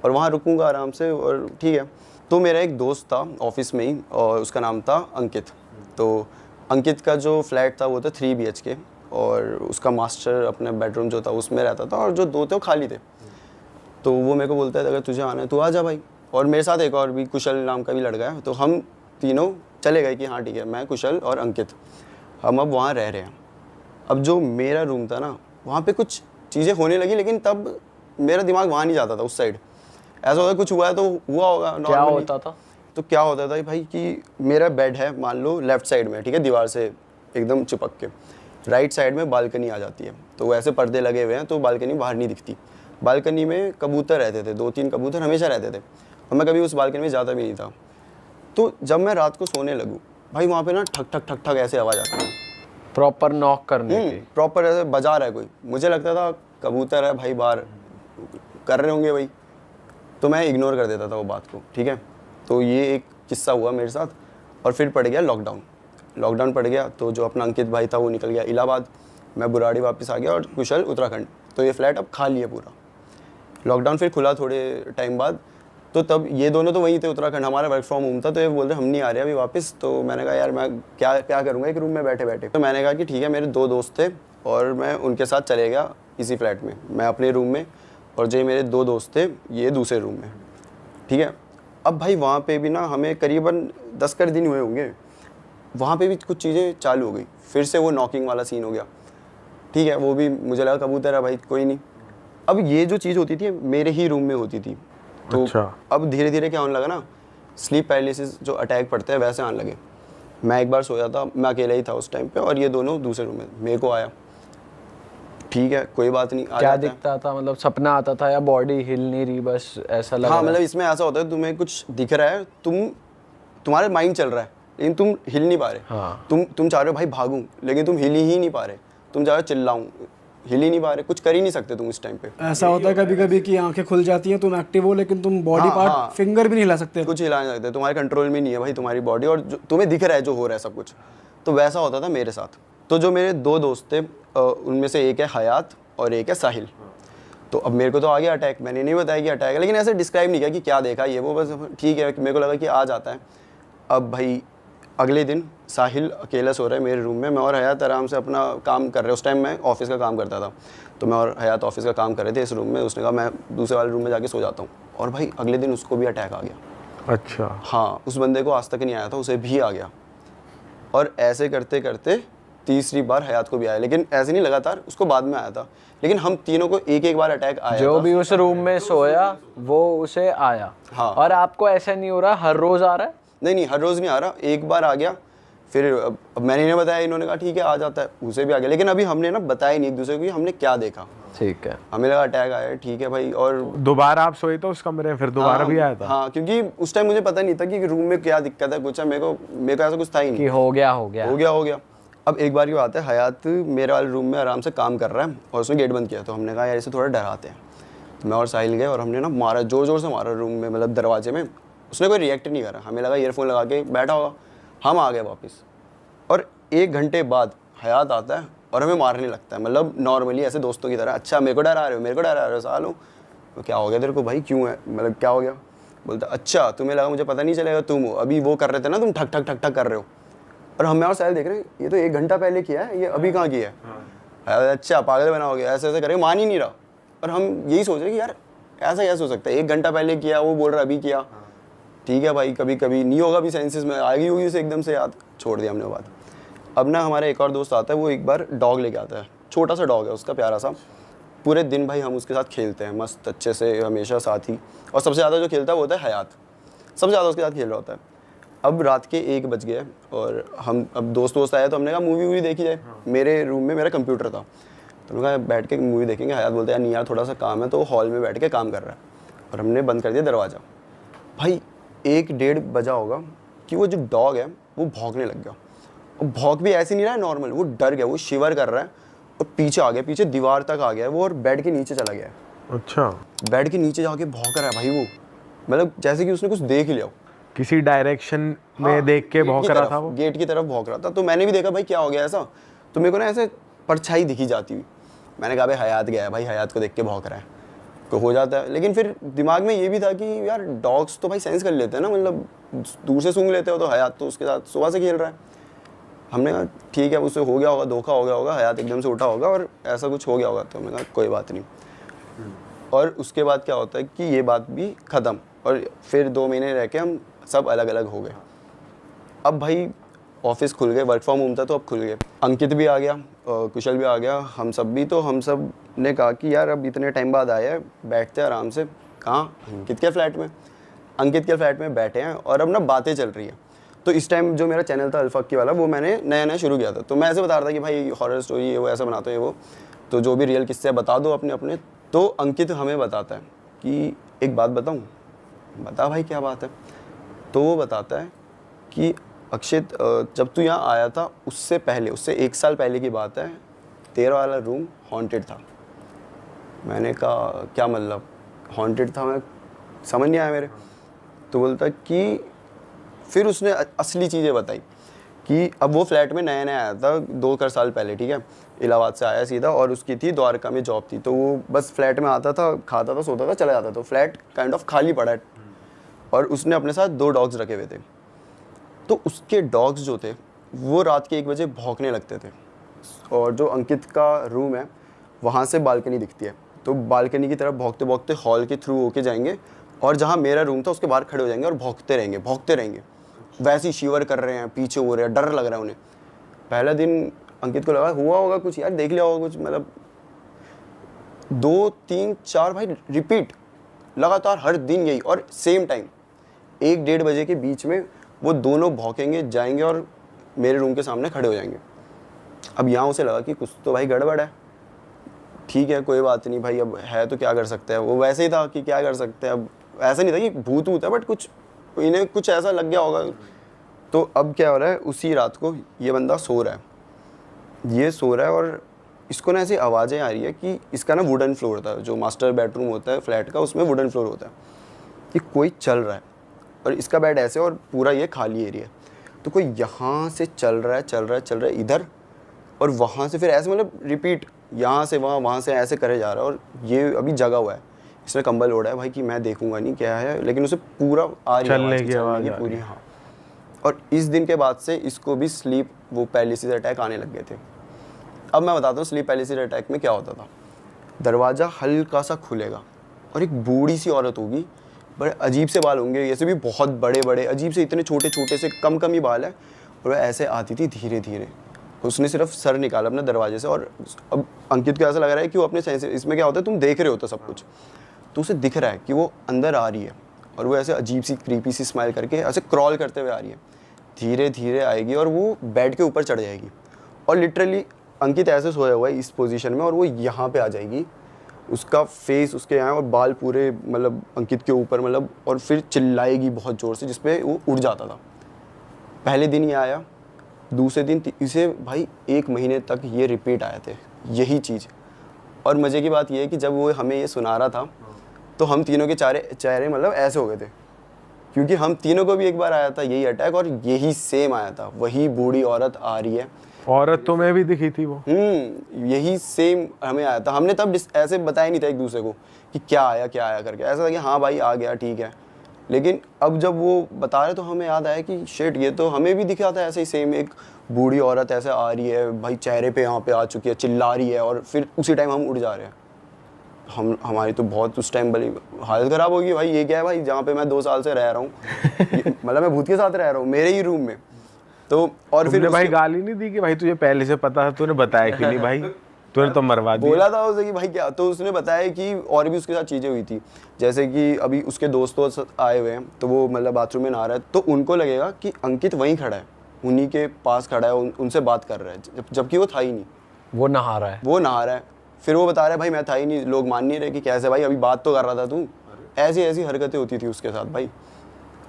और वहाँ रुकूँगा आराम से, और ठीक है। तो मेरा एक दोस्त था ऑफिस में ही, और उसका नाम था अंकित। तो अंकित का जो फ्लैट था वो था 3 BHK, और उसका मास्टर अपने बेडरूम जो था उसमें रहता था, और जो 2 थे वो खाली थे। तो वो मेरे को बोलता है अगर तुझे आना है तो आ जा भाई। और मेरे साथ एक और भी कुशल नाम का भी लड़का है। तो हम तीनों चले गए कि हाँ ठीक है, मैं, कुशल और अंकित, हम अब वहाँ रह रहे हैं। अब जो मेरा रूम था ना, वहाँ पे कुछ चीज़ें होने लगी, लेकिन तब मेरा दिमाग वहाँ नहीं जाता था, उस साइड। ऐसा होता कुछ हुआ है तो हुआ होगा। क्या होता था? तो क्या होता था भाई कि मेरा बेड है मान लो लेफ्ट साइड में, ठीक है, दीवार से एकदम चिपक के। राइट साइड में बालकनी आ जाती है, तो वैसे पर्दे लगे हुए हैं तो बालकनी बाहर नहीं दिखती। बालकनी में कबूतर रहते थे, 2-3 कबूतर हमेशा रहते थे, और मैं कभी उस बालकनी में जाता भी नहीं था। तो जब मैं रात को सोने लगूँ भाई, वहाँ पे ना ठक ठक ठक ठक ऐसे आवाज़ आती है, प्रॉपर नॉक करने की। प्रॉपर ऐसे बजा रहा है कोई। मुझे लगता था कबूतर है भाई, बाहर कर रहे होंगे भाई, तो मैं इग्नोर कर देता था वो बात को, ठीक है। तो ये एक किस्सा हुआ मेरे साथ। और फिर पड़ गया लॉकडाउन पड़ गया, तो जो अपना अंकित भाई था वो निकल गया इलाहाबाद, मैं बुराड़ी वापस आ गया, और कुशल उत्तराखंड। तो ये फ्लैट अब खाली है पूरा। लॉकडाउन फिर खुला थोड़े टाइम बाद, तो तब ये दोनों तो वहीं थे उत्तराखंड, हमारा वर्क फ्रॉम होम था। तो ये बोल रहे हम नहीं आ रहे अभी वापस। तो मैंने कहा यार मैं क्या करूँगा एक रूम में बैठे बैठे। तो मैंने कहा कि ठीक है, मेरे 2 दोस्त थे और मैं उनके साथ चले गया इसी फ्लैट में, मैं अपने रूम में, और जो मेरे 2 दोस्त थे ये दूसरे रूम में, ठीक है। अब भाई वहाँ पे भी ना हमें करीबन 10 कर दिन हुए होंगे, वहाँ पे भी कुछ चीज़ें चालू हो गई। फिर से वो नॉकिंग वाला सीन हो गया, ठीक है। वो भी मुझे लगा कबूतर है भाई, कोई नहीं। अब ये जो चीज़ होती थी मेरे ही रूम में होती थी। तो अच्छा। अब धीरे धीरे क्या होने लगा ना, स्लीप पैरालिसिस जो अटैक पड़ते हैं वैसे आने लगे। मैं एक बार सोया था, मैं अकेला ही था उस टाइम पे, और ये दोनों दूसरे रूम में, मेरे को आया, ठीक है कोई बात नहीं, आ क्या जाता है। दिखता था? मतलब सपना आता था या बॉडी हिल नहीं रही, बस ऐसा लगा? हाँ मतलब इसमें ऐसा होता है, तुम्हें कुछ दिख रहा है, तुम्हारा माइंड चल रहा है, लेकिन तुम हिल नहीं पा रहे। हाँ। तुम चाह रहे हो भाई भागूं, लेकिन तुम हिल ही नहीं पा रहे। तुम चाह रहे हो चिल्लाऊं, हिल ही नहीं पा रहे, कुछ कर ही नहीं सकते तुम उस टाइम पे। ऐसा होता है कभी कभी कि आंखें खुल जाती हैं, तुम एक्टिव हो लेकिन तुम बॉडी हाँ, पार्ट हाँ। फिंगर भी नहीं हिला सकते। कुछ हिला नहीं सकते, तुम्हारे कंट्रोल में नहीं है भाई तुम्हारी बॉडी, और तुम्हें दिख रहा है जो हो रहा है सब कुछ। तो वैसा होता था मेरे साथ। तो जो मेरे 2 दोस्त थे उनमें से एक है हयात और एक है साहिल। तो अब मेरे को तो आ गया अटैक, मैंने नहीं बताया कि अटैक है, लेकिन ऐसे डिस्क्राइब नहीं किया कि क्या देखा ये वो, बस ठीक है मेरे को लगा कि आ जाता है। अब भाई अगले दिन साहिल अकेला सो रहा है मेरे रूम में, मैं और हयात आराम से अपना काम कर रहे हैं। उस टाइम मैं ऑफिस का काम करता था, तो मैं और हयात ऑफिस का काम कर रहे थे इस रूम में। उसने कहा मैं दूसरे वाले रूम में जाके सो जाता हूँ, और भाई अगले दिन उसको भी अटैक आ गया। अच्छा। हाँ, उस बंदे को आज तक नहीं आया था, उसे भी आ गया। और ऐसे करते करते तीसरी बार हयात को भी आया, लेकिन ऐसे नहीं लगातार, उसको बाद में आया था। लेकिन हम तीनों को एक एक बार अटैक आया जो था। भी उस रूम में सोया वो उसे आया। हाँ। और आपको ऐसा नहीं हो रहा हर रोज आ रहा है? नहीं हर रोज़ नहीं आ रहा, एक बार आ गया। फिर अब मैंने इन्हें बताया, इन्होंने कहा ठीक है आ जाता है, उसे भी आ गया। लेकिन अभी हमने ना बताया नहीं एक दूसरे को कि हमने क्या देखा। ठीक है। हमें लगा अटैक आया, ठीक है भाई। और दोबारा आप सोए तो उस कमरे में, फिर दोबारा भी आया था? हाँ, क्योंकि उस टाइम मुझे पता नहीं था कि रूम में क्या दिक्कत है, कुछ है। मेरे को ऐसा कुछ था ही नहीं कि हो गया हो गया। अब एक बार की बात है, हयात मेरे वाले रूम में आराम से काम कर रहा है और उसने गेट बंद किया। तो हमने कहा यार इसे थोड़ा डराते हैं। तो मैं और साहिल गए और हमने ना मारा, जोर जोर से मारा रूम में, मतलब दरवाजे में। उसने कोई रिएक्ट नहीं करा, हमें लगा ईयरफोन लगा के बैठा होगा। हम आ गए वापस, और 1 घंटे बाद हयात आता है और हमें मारने लगता है, मतलब नॉर्मली ऐसे दोस्तों की तरह। अच्छा मेरे को डरा रहे हो सालो, तो क्या हो गया तेरे को भाई, क्यों है, मतलब क्या हो गया? बोलता अच्छा तुम्हें लगा मुझे पता नहीं चलेगा, तुम हो अभी वो कर रहे थे ना, तुम ठक ठक ठक ठक कर रहे हो। और हम और साहिल देख रहे हैं, ये तो 1 घंटा पहले किया है, ये अभी कहाँ किया है? अच्छा पागल बनाओगे, ऐसे ऐसे करेंगे, मान ही नहीं रहा। और हम यही सोच रहे कि यार ऐसा कैसे हो सकता है, 1 घंटा पहले किया, वो बोल रहा अभी किया। ठीक है भाई, कभी कभी नहीं होगा भी, सेंसेस में आ गई होगी उसे एकदम से याद, छोड़ दिया हमने वो बात। अब ना हमारा एक और दोस्त आता है, वो एक बार डॉग लेके आता है, छोटा सा डॉग है उसका, प्यारा सा, पूरे दिन भाई हम उसके साथ खेलते हैं मस्त अच्छे से, हमेशा साथ ही। और सबसे ज़्यादा जो खेलता है वो होता है हयात, सबसे ज़्यादा उसके साथ खेल रहा होता है। अब रात के 1 बज गए और हम अब दोस्त आए तो हमने कहा मूवी वूवी देखी जाए। मेरे रूम में मेरा कंप्यूटर था, तो हमने कहा बैठ के मूवी देखेंगे। हयात बोलते हैं नहीं यार थोड़ा सा काम है, तो हॉल में बैठ के काम कर रहा है। और हमने बंद कर दिया दरवाज़ा। भाई 1-1:30 बजा होगा कि वो जो डॉग है वो भौंकने लग गया। और भौंक भी ऐसे नहीं रहा है नॉर्मल, वो डर गया, वो शिवर कर रहा है और पीछे आ गया, पीछे दीवार तक आ गया है वो, और बेड के नीचे चला गया है। अच्छा, बेड के नीचे जाके भौंक रहा है भाई वो, मतलब जैसे कि उसने कुछ देख लिया हो। किसी डायरेक्शन में देख के भौंक रहा था वो। गेट की तरफ भौंक रहा था। तो मैंने भी देखा भाई क्या हो गया ऐसा, तो मेरे को ना ऐसे परछाई दिखी जाती हुई। मैंने कहा भाई हयात गया है, भाई हयात को देख के भौंक रहा है, तो हो जाता है। लेकिन फिर दिमाग में ये भी था कि यार डॉग्स तो भाई सेंस कर लेते हैं ना, मतलब दूर से सूंघ लेते हो, तो हयात तो उसके साथ सुबह से खेल रहा है। हमने कहा ठीक है उससे हो गया होगा, धोखा हो गया होगा, हयात एकदम से उठा होगा और ऐसा कुछ हो गया होगा। तो हमने कहा कोई बात नहीं। और उसके बाद क्या होता है कि ये बात भी ख़त्म, और फिर 2 महीने रह के हम सब अलग अलग हो गए। अब भाई ऑफिस खुल गए, वर्क फ्रॉम होम था तो अब खुल गए। अंकित भी आ गया, कुशल भी आ गया, हम सब भी। तो हम सब ने कहा कि यार अब इतने टाइम बाद आया है, बैठते हैं आराम से। कहाँ? अंकित के फ्लैट में। अंकित के फ्लैट में बैठे हैं और अब ना बातें चल रही हैं। तो इस टाइम जो मेरा चैनल था अल्फाकी वाला, वो मैंने नया शुरू किया था। तो मैं ऐसे बता रहा था कि भाई हॉरर स्टोरी ये वो ऐसा बनाते हैं वो, तो जो भी रियल किस्से बता दो अपने अपने। तो अंकित हमें बताता है कि एक बात बताऊँ। बता भाई क्या बात है। तो वो बताता है कि अक्षित जब तू यहाँ आया था उससे पहले, उससे 1 साल पहले की बात है, तेरा वाला रूम हॉन्टेड था। मैंने कहा क्या मतलब हॉन्टेड था, मैं समझ नहीं आया मेरे। तो बोलता कि फिर उसने असली चीज़ें बताई कि अब वो फ्लैट में नया आया था 2 साल पहले, ठीक है, इलाहाबाद से आया सीधा, और उसकी थी द्वारका में जॉब थी। तो वो बस फ्लैट में आता था, खाता था, सोता था, चला जाता। तो फ्लैट काइंड ऑफ खाली पड़ा है और उसने अपने साथ 2 डॉग्स रखे हुए थे। तो उसके डॉग्स जो थे वो रात के 1 बजे भौंकने लगते थे। और जो अंकित का रूम है वहाँ से बालकनी दिखती है, तो बालकनी की तरफ भौंकते भौंकते हॉल के थ्रू होके जाएंगे और जहाँ मेरा रूम था उसके बाहर खड़े हो जाएंगे और भौंकते रहेंगे। वैसे ही शिवर कर रहे हैं, पीछे हो रहे हैं, डर लग रहा है उन्हें। पहला दिन अंकित को लगा हुआ होगा कुछ यार, देख लिया होगा कुछ, मतलब 2, 3, 4 भाई रिपीट लगातार हर दिन यही, और सेम टाइम 1-1:30 बजे के बीच में वो दोनों भौंकेंगे, जाएंगे और मेरे रूम के सामने खड़े हो जाएंगे। अब यहाँ उसे लगा कि कुछ तो भाई गड़बड़ है। ठीक है कोई बात नहीं भाई, अब है तो क्या कर सकते हैं। वो वैसे ही था कि क्या कर सकते हैं, अब ऐसा नहीं था कि भूत है, बट कुछ इन्हें कुछ ऐसा लग गया होगा। तो अब क्या हो रहा है, उसी रात को ये बंदा सो रहा है और इसको ना ऐसी आवाज़ें आ रही है कि इसका ना वुडन फ्लोर था, जो मास्टर बेडरूम होता है फ्लैट का, उसमें वुडन फ्लोर होता है, कि कोई चल रहा है और इसका बेड ऐसे और पूरा ये खाली एरिया है। तो कोई यहाँ से चल रहा है इधर, और वहाँ से फिर ऐसे, मतलब रिपीट, यहाँ से वहाँ से ऐसे करे जा रहा है। और ये अभी जगा हुआ है, इसने कंबल ओढ़ा है भाई कि मैं देखूंगा नहीं क्या है, लेकिन उसे पूरा आ रही है चलने की आवाज़ पूरी। हाँ, और इस दिन के बाद से इसको भी स्लीप वो पैरालिसिस अटैक आने लग गए थे। अब मैं बताता हूँ स्लीप पैरालिसिस अटैक में क्या होता था। दरवाज़ा हल्का सा खुलेगा और एक बूढ़ी सी औरत होगी, बड़े अजीब से बाल होंगे, ऐसे भी बहुत बड़े बड़े अजीब से, इतने छोटे छोटे से कम ही बाल है, और ऐसे आती थी धीरे धीरे। उसने सिर्फ सर निकाला अपने दरवाजे से, और अब अंकित को ऐसा लग रहा है कि वो अपने सेंस, इसमें क्या होता है तुम देख रहे हो तो सब कुछ, तो उसे दिख रहा है कि वो अंदर आ रही है, और वो ऐसे अजीब सी क्रीपी सी स्माइल करके ऐसे क्रॉल करते हुए आ रही है। धीरे धीरे आएगी और वो बेड के ऊपर चढ़ जाएगी, और लिटरली अंकित ऐसे सोया हुआ है इस पोजीशन में, और वो यहाँ पे आ जाएगी, उसका फेस उसके यहाँ और बाल पूरे मतलब अंकित के ऊपर, मतलब, और फिर चिल्लाएगी बहुत ज़ोर से, जिसपे वो उड़ जाता था। पहले दिन ये आया, दूसरे दिन इसे भाई 1 महीने तक ये रिपीट आए थे यही चीज़। और मज़े की बात ये है कि जब वो हमें ये सुना रहा था तो हम तीनों के चेहरे मतलब ऐसे हो गए थे, क्योंकि हम तीनों को भी एक बार आया था यही अटैक, और यही सेम आया था, वही बूढ़ी औरत आ रही है। औरत तो मैं भी दिखी थी वो। यही सेम हमें आया था। हमने तब ऐसे बताया नहीं था एक दूसरे को कि क्या आया करके, ऐसा था कि हाँ भाई आ गया ठीक है। लेकिन अब जब वो बता रहे तो हमें याद आया कि शिट, ये तो हमें भी दिखा था ऐसे ही सेम, एक बूढ़ी औरत ऐसे आ रही है भाई, चेहरे पे यहाँ पे आ चुकी है, चिल्ला रही है, और फिर उसी टाइम हम उड़ जा रहे हैं। हमारी तो बहुत उस टाइम बड़ी हालत ख़राब होगी भाई, ये क्या है भाई, जहाँ पे मैं 2 साल से रह रहा हूँ मतलब मैं भूत के साथ रह रहा हूँ मेरे ही रूम में। तो और फिर भाई गाली नहीं दी कि भाई तुझे पहले से पता था, तूने बताया कि नहीं भाई? तूने तो मरवा दिया। बोला था उसे कि भाई क्या, तो उसने बताया कि और भी उसके साथ चीज़ें हुई थी, जैसे कि अभी उसके दोस्त आए हुए हैं तो वो मतलब बाथरूम में नहा रहा है, तो उनको लगेगा कि अंकित वहीं खड़ा है, उन्हीं के पास खड़ा है, उनसे बात कर रहा है, जबकि वो था ही नहीं, वो नहा रहा है। वो नहा रहा है। फिर वो बता रहा है भाई मैं था ही नहीं, लोग मान नहीं रहे कि कैसे भाई, अभी बात तो कर रहा था तू। ऐसी ऐसी हरकतें होती थी उसके साथ भाई।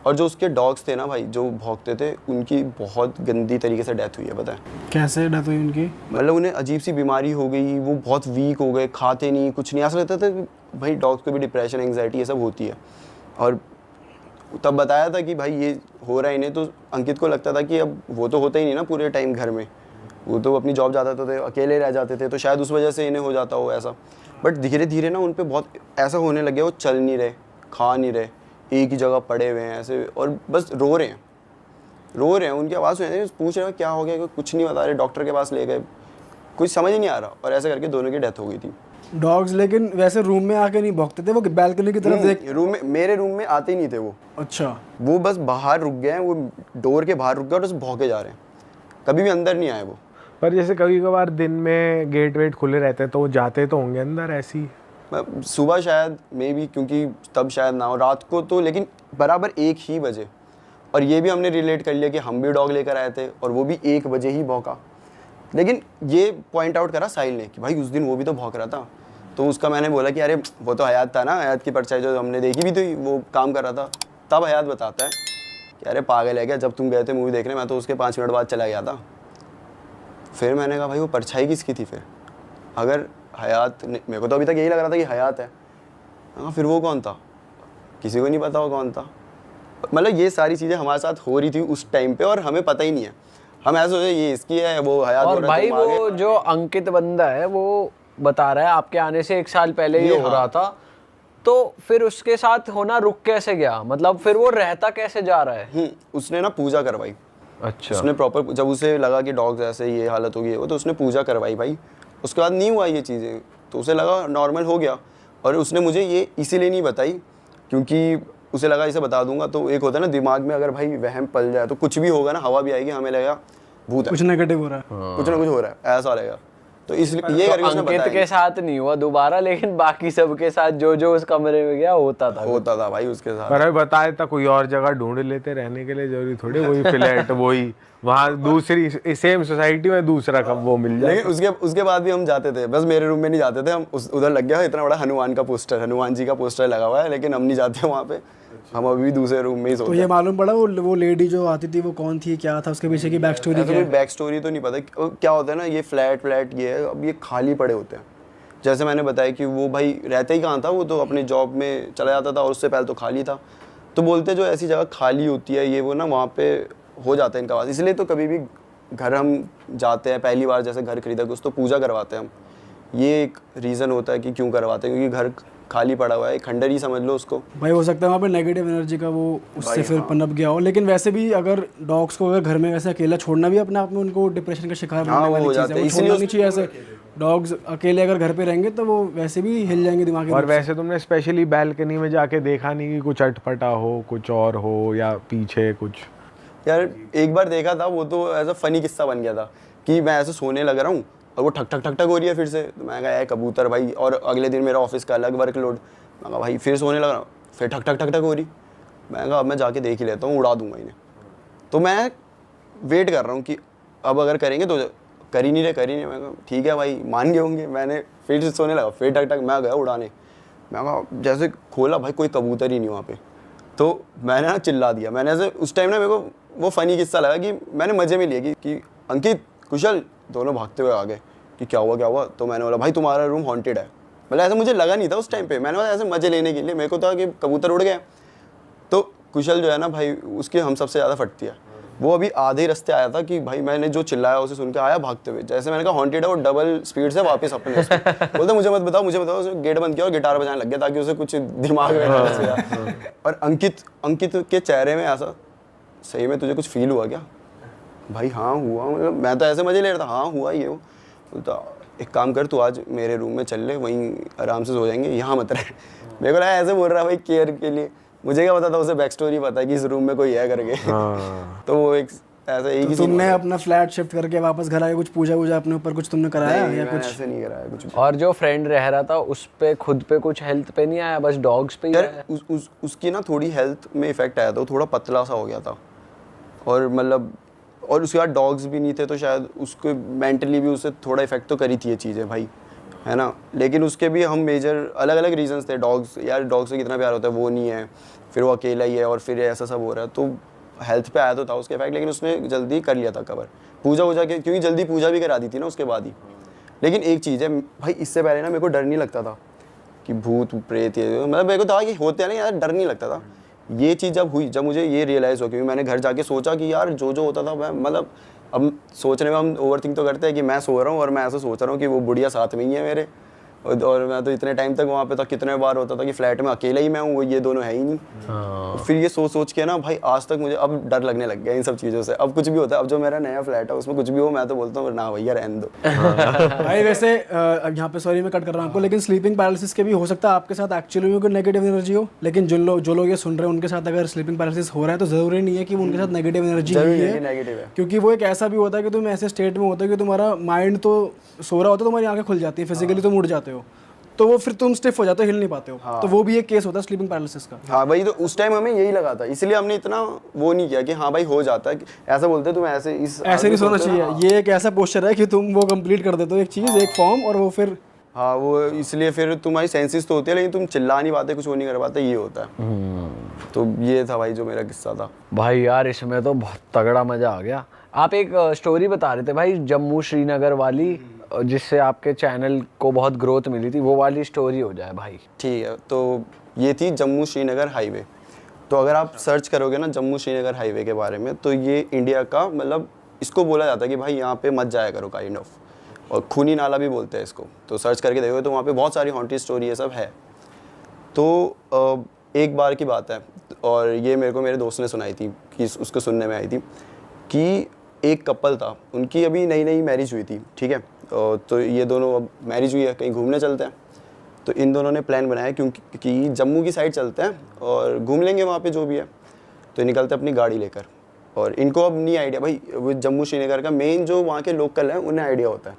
और जो उसके डॉग्स थे ना भाई, जो भौंकते थे, उनकी बहुत गंदी तरीके से डेथ हुई है, पता है? कैसे डेथ हुई उनकी? मतलब उन्हें अजीब सी बीमारी हो गई, वो बहुत वीक हो गए, खाते नहीं, कुछ नहीं। ऐसा लगता था कि भाई डॉग्स को भी डिप्रेशन, एंग्जाइटी ये सब होती है। और तब बताया था कि भाई ये हो रहा है इन्हें, तो अंकित को लगता था कि अब वो तो होता ही नहीं ना पूरे टाइम घर में, वो तो अपनी जॉब जाता थे, अकेले रह जाते थे, तो शायद उस वजह से इन्हें हो जाता हो ऐसा। बट धीरे धीरे ना उन पर बहुत ऐसा होने लग गया, वो चल नहीं रहे, खा नहीं रहे, एक ही जगह पड़े हुए हैं ऐसे, और बस रो रहे हैं। उनकी आवाज़ सुन रहे, पूछ रहे हैं क्या हो गया, कुछ नहीं बता रहे, डॉक्टर के पास ले गए, कुछ समझ ही नहीं आ रहा, और ऐसे करके दोनों की डेथ हो गई थी। डॉग्स लेकिन वैसे रूम में आके नहीं भौंकते थे, वो बैल्कनी की तरफ देख? रूम में, मेरे रूम में आते ही नहीं थे वो। अच्छा। वो बस बाहर रुक गए हैं, वो डोर के बाहर रुक गए और बस भौंके जा रहे हैं, कभी भी अंदर नहीं आए वो। पर जैसे कभी कभार दिन में गेट वेट खुले रहते हैं तो वो जाते तो होंगे अंदर ऐसी? सुबह शायद मे बी, क्योंकि तब शायद ना हो, रात को तो लेकिन बराबर 1 ही बजे। और ये भी हमने रिलेट कर लिया कि हम भी डॉग लेकर आए थे और वो भी 1 बजे ही भौंका। लेकिन ये पॉइंट आउट करा साहिल ने कि भाई उस दिन वो भी तो भौंक रहा था। तो उसका मैंने बोला कि अरे वो तो हयात था ना, हयात की परछाई जो हमने देखी भी थी, वो काम कर रहा था। तब हयात बताता है कि अरे पागल है क्या, जब तुम गए थे मूवी देखने, मैं तो उसके 5 मिनट बाद चला गया था। फिर मैंने कहा भाई वो परछाई किसकी थी फिर? अगर हयात, मेरे को तो अभी तक यही लग रहा था कि हयात है। हाँ, फिर वो कौन था? किसी को नहीं पता वो कौन था। मतलब ये सारी चीज़ें हमारे साथ हो रही थी उस टाइम पे, और हमें पता ही नहीं है। हम ऐसे सोचे ये इसकी है, वो हयात हो और रहा है, भाई तुम आगे। वो जो अंकित बंदा है वो बता रहा है आपके आने से 1 साल पहले ये हो रहा था, तो फिर उसके साथ होना रुक कैसे गया? मतलब फिर वो रहता कैसे जा रहा है? उसने ना पूजा करवाई। अच्छा। उसने प्रॉपर, जब उसे लगा कि डॉग्स ऐसे ये हालत होगी वो, तो उसने पूजा करवाई भाई। उसके बाद नहीं हुआ ये चीज़ें, तो उसे लगा नॉर्मल हो गया। और उसने मुझे ये इसीलिए नहीं बताई क्योंकि उसे लगा इसे बता दूंगा तो एक होता है ना दिमाग में, अगर भाई वहम पल जाए तो कुछ भी होगा ना, हवा भी आएगी, हमें लगेगा भूत है, कुछ नेगेटिव हो रहा है। कुछ ना कुछ हो रहा है, ऐसा लगेगा। तो इसलिए ये करके उसने अंकित बताया के साथ नहीं हुआ दोबारा, लेकिन बाकी सबके साथ जो जो उस कमरे में गया होता था भाई उसके साथ। पर अभी बताया था कोई और जगह ढूंढ लेते रहने के लिए, जरूरी थोड़ी वही फ्लैट वही वहाँ दूसरी सेम सोसाइटी में दूसरा कब वो मिल जाए। लेकिन उसके बाद भी हम जाते थे, बस मेरे रूम में नहीं जाते थे हम। उधर लग गया इतना बड़ा हनुमान का पोस्टर, हनुमान जी का पोस्टर लगा हुआ है, लेकिन हम नहीं जाते वहाँ पे, हम अभी भी दूसरे रूम में ही तो सोते ये हैं। मालूम पड़ा वो लेडी जो आती थी वो कौन थी, क्या था उसके पीछे की बैक स्टोरी? ऐसा कोई बैक स्टोरी तो नहीं पता। क्या होता है ना, ये फ्लैट ये है, अब ये खाली पड़े होते हैं। जैसे मैंने बताया कि वो भाई रहता ही कहाँ था, वो तो अपनी जॉब में चला जाता था और उससे पहले तो खाली था। तो बोलते जो ऐसी जगह खाली होती है ये वो ना, वहाँ पे हो जाता है इनका वास। इसलिए तो कभी भी घर हम जाते हैं, पहली बार जैसे घर खरीदा कुछ, तो पूजा करवाते हैं हम। ये एक रीज़न होता है कि क्यों करवाते हैं, क्योंकि घर खाली पड़ा हुआ है, खंडर ही समझ लो उसको। भाई हो सकता है वहाँ पे नेगेटिव एनर्जी का वो उससे फिर पनप गया हो। लेकिन वैसे भी अगर डॉग्स को अगर घर में वैसे अकेला छोड़ना भी अपने आप में उनको डिप्रेशन का शिकार बनने वो वाली हो चीज़ जाते है, हैं। वो छोड़ना नहीं चाहिए ऐसे। डॉग्स अकेले अगर घर पे रहेंगे तो वो वैसे भी हिल जाएंगे दिमाग के और रूप से। वैसे तुमने स्पेशली बैल्कनी में जाके देखा नहीं कि कुछ अटपटा हो, कुछ और हो, या पीछे कुछ? यार एक बार देखा था, वो तो ऐसा फनी किस्सा बन गया था कि मैं ऐसे सोने लग रहा हूँ और वो ठक ठक ठक ठक हो रही है फिर से। तो मैं कहा कबूतर भाई, और अगले दिन मेरा ऑफिस का अलग वर्कलोड। मैं कहा भाई फिर सोने लग रहा हूँ, फिर ठक ठक ठक ठक हो रही। मैं कहा अब मैं जाके देख ही लेता हूँ, उड़ा दूंगा इन्हें। तो मैं वेट कर रहा हूँ कि अब अगर करेंगे तो कर ही नहीं रहे। मैं कहा ठीक है भाई, मान गए होंगे। मैंने फिर से सोने लगा, फिर ठक ठक, मैं गया उड़ाने। मैं कहा जैसे खोला भाई, कोई कबूतर ही नहीं वहाँ पे। तो मैंने ना चिल्ला दिया। मैंने ऐसे उस टाइम ना मेरे को वो फ़नी किस्सा लगा कि मैंने मज़े में लिया कि अंकित कुशल दोनों भागते हुए आ गए कि क्या हुआ। तो मैंने बोला भाई तुम्हारा रूम हॉन्टेड है। मतलब ऐसा मुझे लगा नहीं था उस टाइम पे, मैंने ऐसे मज़े लेने के लिए, मेरे को था कि कबूतर उड़ गए। तो कुशल जो है ना भाई, उसकी हम सबसे ज़्यादा फटती है। वो अभी आधे रास्ते आया था कि भाई मैंने जो चिल्लाया उसे सुन के आया भागते हुए। जैसे मैंने कहा हॉन्टेड है, वो डबल स्पीड से वापस अपने बोलते मुझे मत बताओ। उसने गेट बंद किया और गिटार बजाने लग गया ताकि उसे कुछ दिमाग में ना घुसे। और अंकित के चेहरे में ऐसा, सही में तुझे कुछ फील हुआ क्या? भाई हाँ हुआ। मैं तो ऐसे मजे ले रहा था, हाँ हुआ ये वो। तो एक काम कर, तू आज मेरे रूम में चल ले, वहीं आराम से सो जाएंगे, यहाँ मत रहे। मेरे को ऐसे बोल रहा भाई केयर के लिए। मुझे क्या पता था उसे बैक स्टोरी पता है कि इस रूम में कोई है करके। तो वो एक ऐसा एक ही तुमने अपना फ्लैट शिफ्ट करके वापस घर आके कुछ पूजा वूजा अपने ऊपर कुछ तुमने कराया या कुछ? ऐसे नहीं कराया कुछ भी। और जो फ्रेंड रह रहा था उस पे खुद पे कुछ हेल्थ पे नहीं आया, बस डॉग्स पे ही यार आया? उसकी ना थोड़ी हेल्थ में इफेक्ट आया था, वो थोड़ा पतला सा हो गया था, और मतलब और उसके बाद डॉग्स भी नहीं थे, तो शायद उसको मेंटली भी उससे थोड़ा इफेक्ट तो करी थी ये चीज़ें भाई, है ना। लेकिन उसके भी हम मेजर अलग अलग रीजंस थे। डॉग्स, यार डॉग से कितना प्यार होता है, वो नहीं है, फिर वो अकेला ही है, और फिर ऐसा सब हो रहा है, तो हेल्थ पे आया तो था उसके इफेक्ट, लेकिन उसने जल्दी कर लिया था कवर पूजा वूजा के, क्योंकि जल्दी पूजा भी करा दी थी ना उसके बाद ही। लेकिन एक चीज़ है भाई, इससे पहले ना मेरे को डर नहीं लगता था कि भूत प्रेत, ये मतलब मेरे को था कि होते हैं ना यार, डर नहीं लगता था। ये चीज़ जब हुई, जब मुझे ये रियलाइज़ हो, क्योंकि मैंने घर जाके सोचा कि यार जो होता था मैं, मतलब अब सोचने में हम ओवरथिंक तो करते हैं कि मैं सो रहा हूँ और मैं ऐसा सोच रहा हूँ कि वो बुढ़िया साथ में ही है मेरे, और मैं तो इतने टाइम तक वहाँ पे था, कितने बार होता था कि फ्लैट में अकेला ही मैं हूँ, वो ये दोनों है ही नहीं। फिर ये सोच के ना भाई आज तक मुझे अब डर लगने लग गया इन सब चीज़ों से। अब कुछ भी होता है, अब जो मेरा नया फ्लैट है उसमें कुछ भी हो, मैं तो बोलता हूँ ना भैया रहने दो। भाई वैसे अब यहाँ पे सॉरी मैं कट कर रहा हूँ आपको, लेकिन स्लीपिंग पैरालिसिस के भी हो सकता है आपके साथ एक्चुअली में कोई नेगेटिव एनर्जी हो, लेकिन जो लोग ये सुन रहे हैं उनके साथ अगर स्लीपिंग पैरालिसिस हो रहा है तो ज़रूरी नहीं है कि वो उनके साथ नेगेटिव एनर्जी ही है, नेगेटिव है। क्योंकि वो एक ऐसा भी होता है कि तुम ऐसे स्टेट में होता है कि तुम्हारा माइंड तो सो रहा होता है, तुम्हारी आंखें खुल जाती है, फिजिकली तुम उठ जाते हो, तो वो फिर तुम स्टिफ हो जाते हो, हिल नहीं पाते हो। तो वो भी एक केस होता है स्लीपिंग पैरालिसिस का। हाँ भाई, तो उस टाइम हमें यही लगा था, इसलिए हमने इतना वो नहीं किया कि हाँ भाई हो जाता है, ऐसा बोलते तुम ऐसे ऐसे नहीं सोना चाहिए, ये एक ऐसा पोस्चर है कि तुम वो कंप्लीट कर देते हो एक चीज़, एक फॉर्म, और वो फिर हाँ वो इसलिए फिर तुम्हारी सेंसेस तो होती है, लेकिन तुम चिल्ला नहीं पाते, कुछ वो नहीं कर पाते, ये होता है। तो ये था भाई जो मेरा किस्सा था भाई यार इसमें तो बहुत तगड़ा मजा आ गया। आप एक स्टोरी बता रहे थे भाई जम्मू श्रीनगर वाली, जिससे आपके चैनल को बहुत ग्रोथ मिली थी, वो वाली स्टोरी हो जाए भाई। ठीक है। तो ये थी जम्मू श्रीनगर हाईवे। तो अगर आप सर्च करोगे ना जम्मू श्रीनगर हाईवे के बारे में, तो ये इंडिया का, मतलब इसको बोला जाता है कि भाई यहाँ पे मत जाया करो काइंड ऑफ, और खूनी नाला भी बोलते हैं इसको। तो सर्च करके देखोगे तो वहाँ पे बहुत सारी हॉन्टेड स्टोरी ये सब है। तो एक बार की बात है, और ये मेरे को मेरे दोस्त ने सुनाई थी, कि उसको सुनने में आई थी कि एक कपल था, उनकी अभी नई नई मैरिज हुई थी, ठीक है। तो ये दोनों अब मैरिज हुई है, कहीं घूमने चलते हैं। तो इन दोनों ने प्लान बनाया क्योंकि जम्मू की साइड चलते हैं और घूम लेंगे वहाँ पे जो भी है। तो निकलते अपनी गाड़ी लेकर, और इनको अब नहीं आइडिया भाई, वो जम्मू श्रीनगर का मेन जो वहाँ के लोकल हैं उन्हें आइडिया होता है,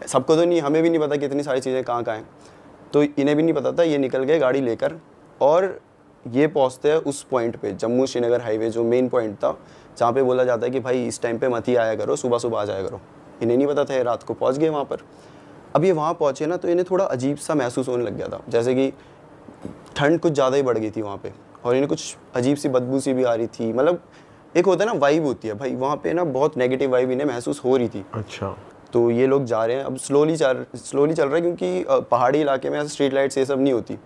सबको तो नहीं, हमें भी नहीं पता कितनी सारी चीज़ें कहाँ कहाँ हैं, तो इन्हें भी नहीं पता था। ये निकल गए गाड़ी लेकर, और ये पहुँचते हैं उस पॉइंट पे, जम्मू श्रीनगर हाईवे जो मेन पॉइंट था, जहाँ पे बोला जाता है कि भाई इस टाइम पे मत ही आया करो, सुबह सुबह आ जाया करो। इन्हें नहीं पता था, रात को पहुँच गए वहाँ पर। अब ये वहाँ पहुँचे ना, तो इन्हें थोड़ा अजीब सा महसूस होने लग गया था, जैसे कि ठंड कुछ ज़्यादा ही बढ़ गई थी वहाँ पे, और इन्हें कुछ अजीब सी बदबू सी भी आ रही थी। मतलब एक होता है ना वाइब होती है भाई, वहाँ पे ना बहुत नेगेटिव वाइब इन्हें महसूस हो रही थी। अच्छा। तो ये लोग जा रहे हैं, अब स्लोली चल रहे हैं, क्योंकि पहाड़ी इलाके में ऐसे स्ट्रीट लाइट्स ये सब नहीं होती।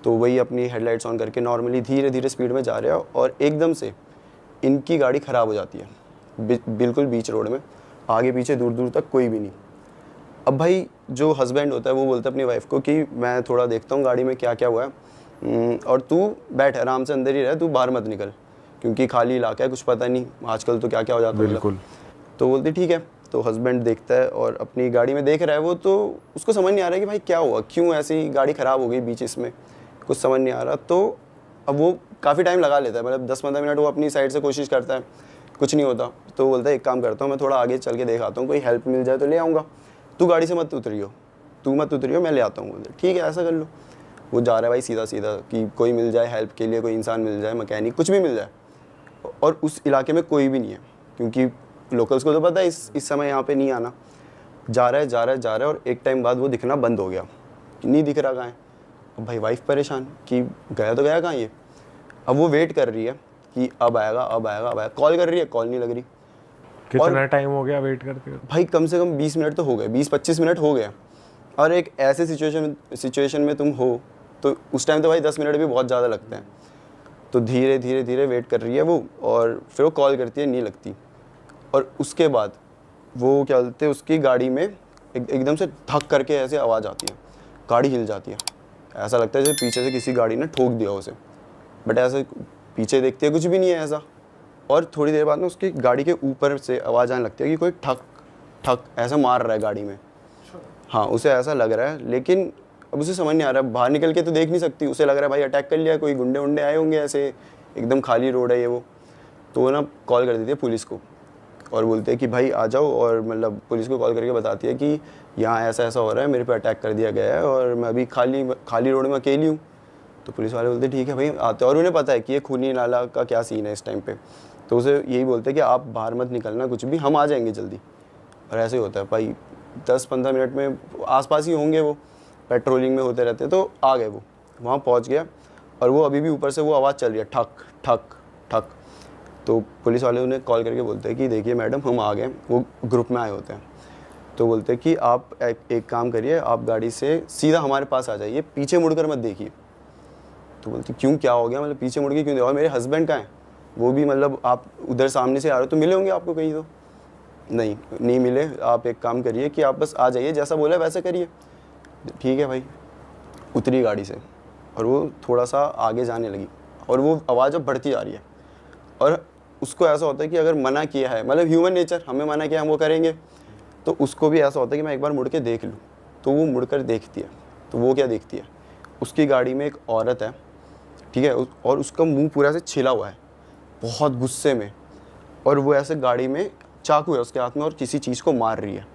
तो वही अपनी हेडलाइट्स ऑन करके नॉर्मली धीरे धीरे स्पीड में जा रहे हैं, और एकदम से इनकी गाड़ी ख़राब हो जाती है बिल्कुल बीच रोड में, आगे पीछे दूर दूर तक कोई भी नहीं। अब भाई जो हस्बैंड होता है वो बोलता है अपनी वाइफ को कि मैं थोड़ा देखता हूँ गाड़ी में क्या क्या हुआ है, और तू बैठ आराम से अंदर ही रह, तू बाहर मत निकल, क्योंकि खाली इलाका है, कुछ पता नहीं आजकल तो क्या क्या हो जाता है। बिल्कुल। तो बोलती ठीक है। तो हस्बैंड देखता है और अपनी गाड़ी में देख रहा है वो, तो उसको समझ नहीं आ रहा है कि भाई क्या हुआ, क्यों ऐसी गाड़ी ख़राब हो गई बीच इसमें, कुछ समझ नहीं आ रहा। तो अब वो काफ़ी टाइम लगा लेता है, मतलब 10-15 मिनट वो अपनी साइड से कोशिश करता है, कुछ नहीं होता। तो बोलता है एक काम करता हूँ, मैं थोड़ा आगे चल के देख आता हूँ, कोई हेल्प मिल जाए तो ले आऊँगा, तू गाड़ी से मत उतरियो, मैं ले आता हूँ। बोलते ठीक है ऐसा कर लो। वो जा रहा है भाई सीधा सीधा कि कोई मिल जाए हेल्प के लिए, कोई इंसान मिल जाए, मैकेनिक कुछ भी मिल जाए। और उस इलाके में कोई भी नहीं है, क्योंकि लोकल्स को तो पता है इस समय यहाँ पे नहीं आना। जा रहा है, और एक टाइम बाद वो दिखना बंद हो गया, नहीं दिख रहा कहाँ है। अब भाई वाइफ परेशान कि गया तो गया कहाँ ये। अब वो वेट कर रही है कि अब आएगा, कॉल कर रही है, कॉल नहीं लग रही। कितना टाइम हो गया वेट करते हो? भाई कम से कम 20 मिनट तो हो गए, 20-25 मिनट हो गए। और एक ऐसे सिचुएशन में तुम हो, तो उस टाइम तो भाई 10 मिनट भी बहुत ज़्यादा लगते हैं। तो धीरे वेट कर रही है वो, और फिर वो कॉल करती है, नहीं लगती। और उसके बाद वो क्या बोलते हैं, उसकी गाड़ी में एकदम से धक करके ऐसे आवाज़ आती है, गाड़ी हिल जाती है, ऐसा लगता है जैसे पीछे से किसी गाड़ी ने ठोक दिया उसे। बट ऐसे पीछे देखते हैं कुछ भी नहीं है ऐसा। और थोड़ी देर बाद में उसकी गाड़ी के ऊपर से आवाज़ आने लगती है कि कोई ठक ऐसा मार रहा है गाड़ी में। हाँ उसे ऐसा लग रहा है, लेकिन अब उसे समझ नहीं आ रहा, बाहर निकल के तो देख नहीं सकती। उसे लग रहा है भाई अटैक कर लिया, कोई गुंडे आए होंगे, ऐसे एकदम खाली रोड है ये वो। तो वो ना कॉल कर देती है पुलिस को। और बोलते हैं कि भाई आ जाओ, और मतलब पुलिस को कॉल करके बताती है कि यहाँ ऐसा ऐसा हो रहा है, मेरे पे अटैक कर दिया गया है और मैं अभी खाली रोड में अकेली हूँ। तो पुलिस वाले बोलते हैं ठीक है भाई आते हैं, और उन्हें पता है कि ये खूनी नाला का क्या सीन है इस टाइम पे, तो उसे यही बोलते हैं कि आप बाहर मत निकलना कुछ भी, हम आ जाएंगे जल्दी। और ऐसे ही होता है भाई, 10-15 मिनट में आसपास ही होंगे, वो पेट्रोलिंग में होते रहते, तो आ गए वो वहाँ पहुँच गया। और वो अभी भी ऊपर से वो आवाज़ चल रही है, ठक ठक ठक। तो पुलिस वाले उन्हें कॉल करके बोलते हैं कि देखिए मैडम हम आ गए, वो ग्रुप में आए होते हैं। तो बोलते हैं कि आप एक काम करिए, आप गाड़ी से सीधा हमारे पास आ जाइए, पीछे मुड़कर मत देखिए। तो बोलती क्यों, क्या हो गया, मतलब पीछे मुड़ के क्यों देखो, और मेरे हस्बैंड का है वो भी, मतलब आप उधर सामने से आ रहे हो तो मिले होंगे आपको कहीं, तो नहीं मिले। आप एक काम करिए कि आप बस आ जाइए, जैसा बोला वैसे करिए। ठीक है भाई, उतरी गाड़ी से और वो थोड़ा सा आगे जाने लगी, और वो आवाज़ अब बढ़ती जा रही है। और उसको ऐसा होता है कि अगर मना किया है, मतलब ह्यूमन नेचर, हमें मना किया हम वो करेंगे, तो उसको भी ऐसा होता है कि मैं एक बार मुड़ के देख लूँ। तो वो मुड़कर देखती है, तो वो क्या देखती है, उसकी गाड़ी में एक औरत है, ठीक है, और उसका मुंह पूरा से छिला हुआ है, बहुत गुस्से में, और वो ऐसे गाड़ी में चाकू है उसके हाथ में और किसी चीज़ को मार रही है।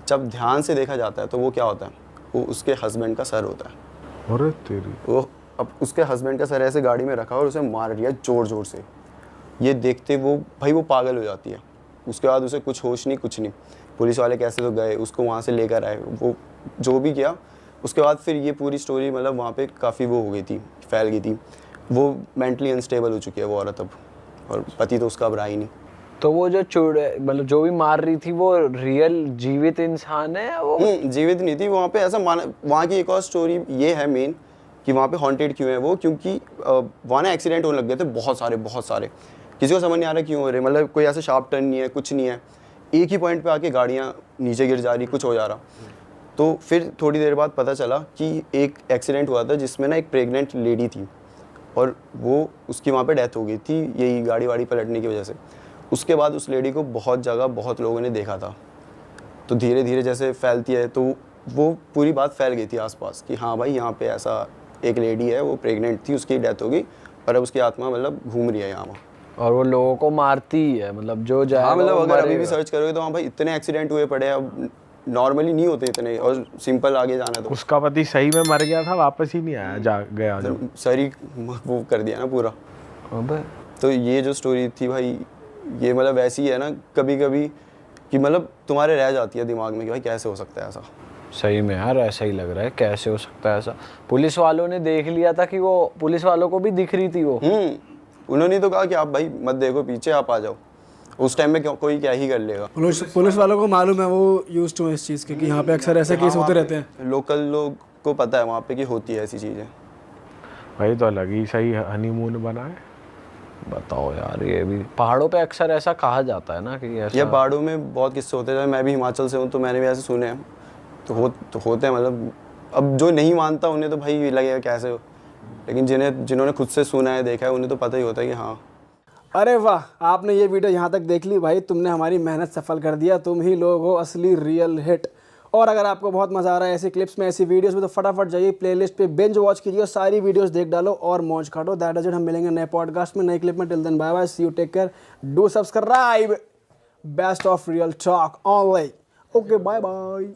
जब ध्यान से देखा जाता है तो वो क्या होता है, वो उसके हस्बैंड का सर होता है। अरे तेरी, वो अब उसके हस्बैंड का सर ऐसे गाड़ी में रखा और उसे मार रही है ज़ोर ज़ोर से। ये देखते वो भाई वो पागल हो जाती है। उसके बाद उसे कुछ होश नहीं, कुछ नहीं। पुलिस वाले कैसे तो गए, उसको वहाँ से लेकर आए, वो जो भी किया। उसके बाद फिर ये पूरी स्टोरी मतलब वहाँ पे काफ़ी वो हो गई थी, फैल गई थी। वो मेंटली अनस्टेबल हो चुकी है वो औरत अब, और पति तो उसका अब रहा ही नहीं। तो वो जो मतलब जो भी मार रही थी वो रियल जीवित इंसान है या वो? जीवित नहीं थी। वहाँ पे ऐसा वहाँ की एक और स्टोरी ये है मेन कि वहाँ पे हॉन्टेड क्यों है वो, क्योंकि वहाँ ना एक्सीडेंट होने लग गए थे बहुत सारे। किसी को समझ नहीं आ रहा क्यों हो रहे, मतलब कोई ऐसे शार्प टर्न नहीं है, कुछ नहीं है, एक ही पॉइंट पे आके गाड़ियाँ नीचे गिर जा रही, कुछ हो जा रहा। तो फिर थोड़ी देर बाद पता चला कि एक एक्सीडेंट हुआ था जिसमें ना एक प्रेग्नेंट लेडी थी, और वो उसकी वहाँ पे डेथ हो गई थी यही गाड़ी वाड़ी पलटने की वजह से। उसके बाद उस लेडी को बहुत जगह बहुत लोगों ने देखा था। तो धीरे धीरे जैसे फैलती है तो वो पूरी बात फैल गई थी आसपास कि हाँ भाई यहाँ पे ऐसा एक लेडी है, वो प्रेग्नेंट थी, उसकी डेथ हो गई, और अब उसकी आत्मा मतलब घूम रही है यहाँ। और वो लोगों को मारती ही है, मतलब जो जाएगा हाँ, मतलब वो अगर अभी भी मरेगा। सर्च करोगे तो हाँ भाई इतने एक्सीडेंट हुए पड़े हैं, अब नॉर्मली नहीं होते इतने, और सिंपल आगे जाना तो उसका पति सही में मर गया था, वापस ही नहीं आया, जा गया जो। सरी वो कर दिया ना पूरा। अबे तो ये जो स्टोरी थी भाई, ये मतलब वैसी है ना कभी कभी कि मतलब तुम्हारे रह जाती है दिमाग में कि भाई कैसे हो सकता है ऐसा। सही में यार ऐसा ही लग रहा है, कैसे हो सकता है ऐसा। पुलिस वालों ने देख लिया था कि वो, पुलिस वालों को भी दिख रही थी वो। उन्होंने तो कहा कि आप भाई मत देखो पीछे, आप आ जाओ। उस टाइम में कोई क्या ही कर लेगा। पुलिस वालों को मालूम है, वो यूज्ड टू इस चीज़ के कि यहाँ पे अक्सर ऐसे केस होते रहते हैं। लोकल लोग को पता है वहाँ पे कि होती है ऐसी चीज़ें। भाई तो अलग ही सही हनीमून बना है। बताओ यार, ये भी पहाड़ों पे अक्सर ऐसा कहा जाता है ना कि ऐसा। या पहाड़ों में बहुत किस्से होते हैं, मैं भी हिमाचल से हूँ तो मैंने भी ऐसे सुने हैं। तो होते हैं, मतलब अब जो नहीं मानता उन्हें तो भाई लगेगा कैसे हो, लेकिन जिन्होंने खुद से सुना है, देखा है, उन्हें तो पता ही होता है कि हाँ। अरे वाह, आपने ये वीडियो यहाँ तक देख ली भाई, तुमने हमारी मेहनत सफल कर दिया। तुम ही लोग हो असली रियल हिट। और अगर आपको बहुत मज़ा आ रहा है ऐसी क्लिप्स में, ऐसी वीडियोस में, तो फटाफट जाइए प्लेलिस्ट पे बिंज वॉच कीजिए और सारी वीडियोस देख डालो और मौज काटो। That is it. हम मिलेंगे नए पॉडकास्ट में, नई क्लिप में। Till then bye bye, see you, take care, do subscribe. Best of real talk online. Okay, bye bye.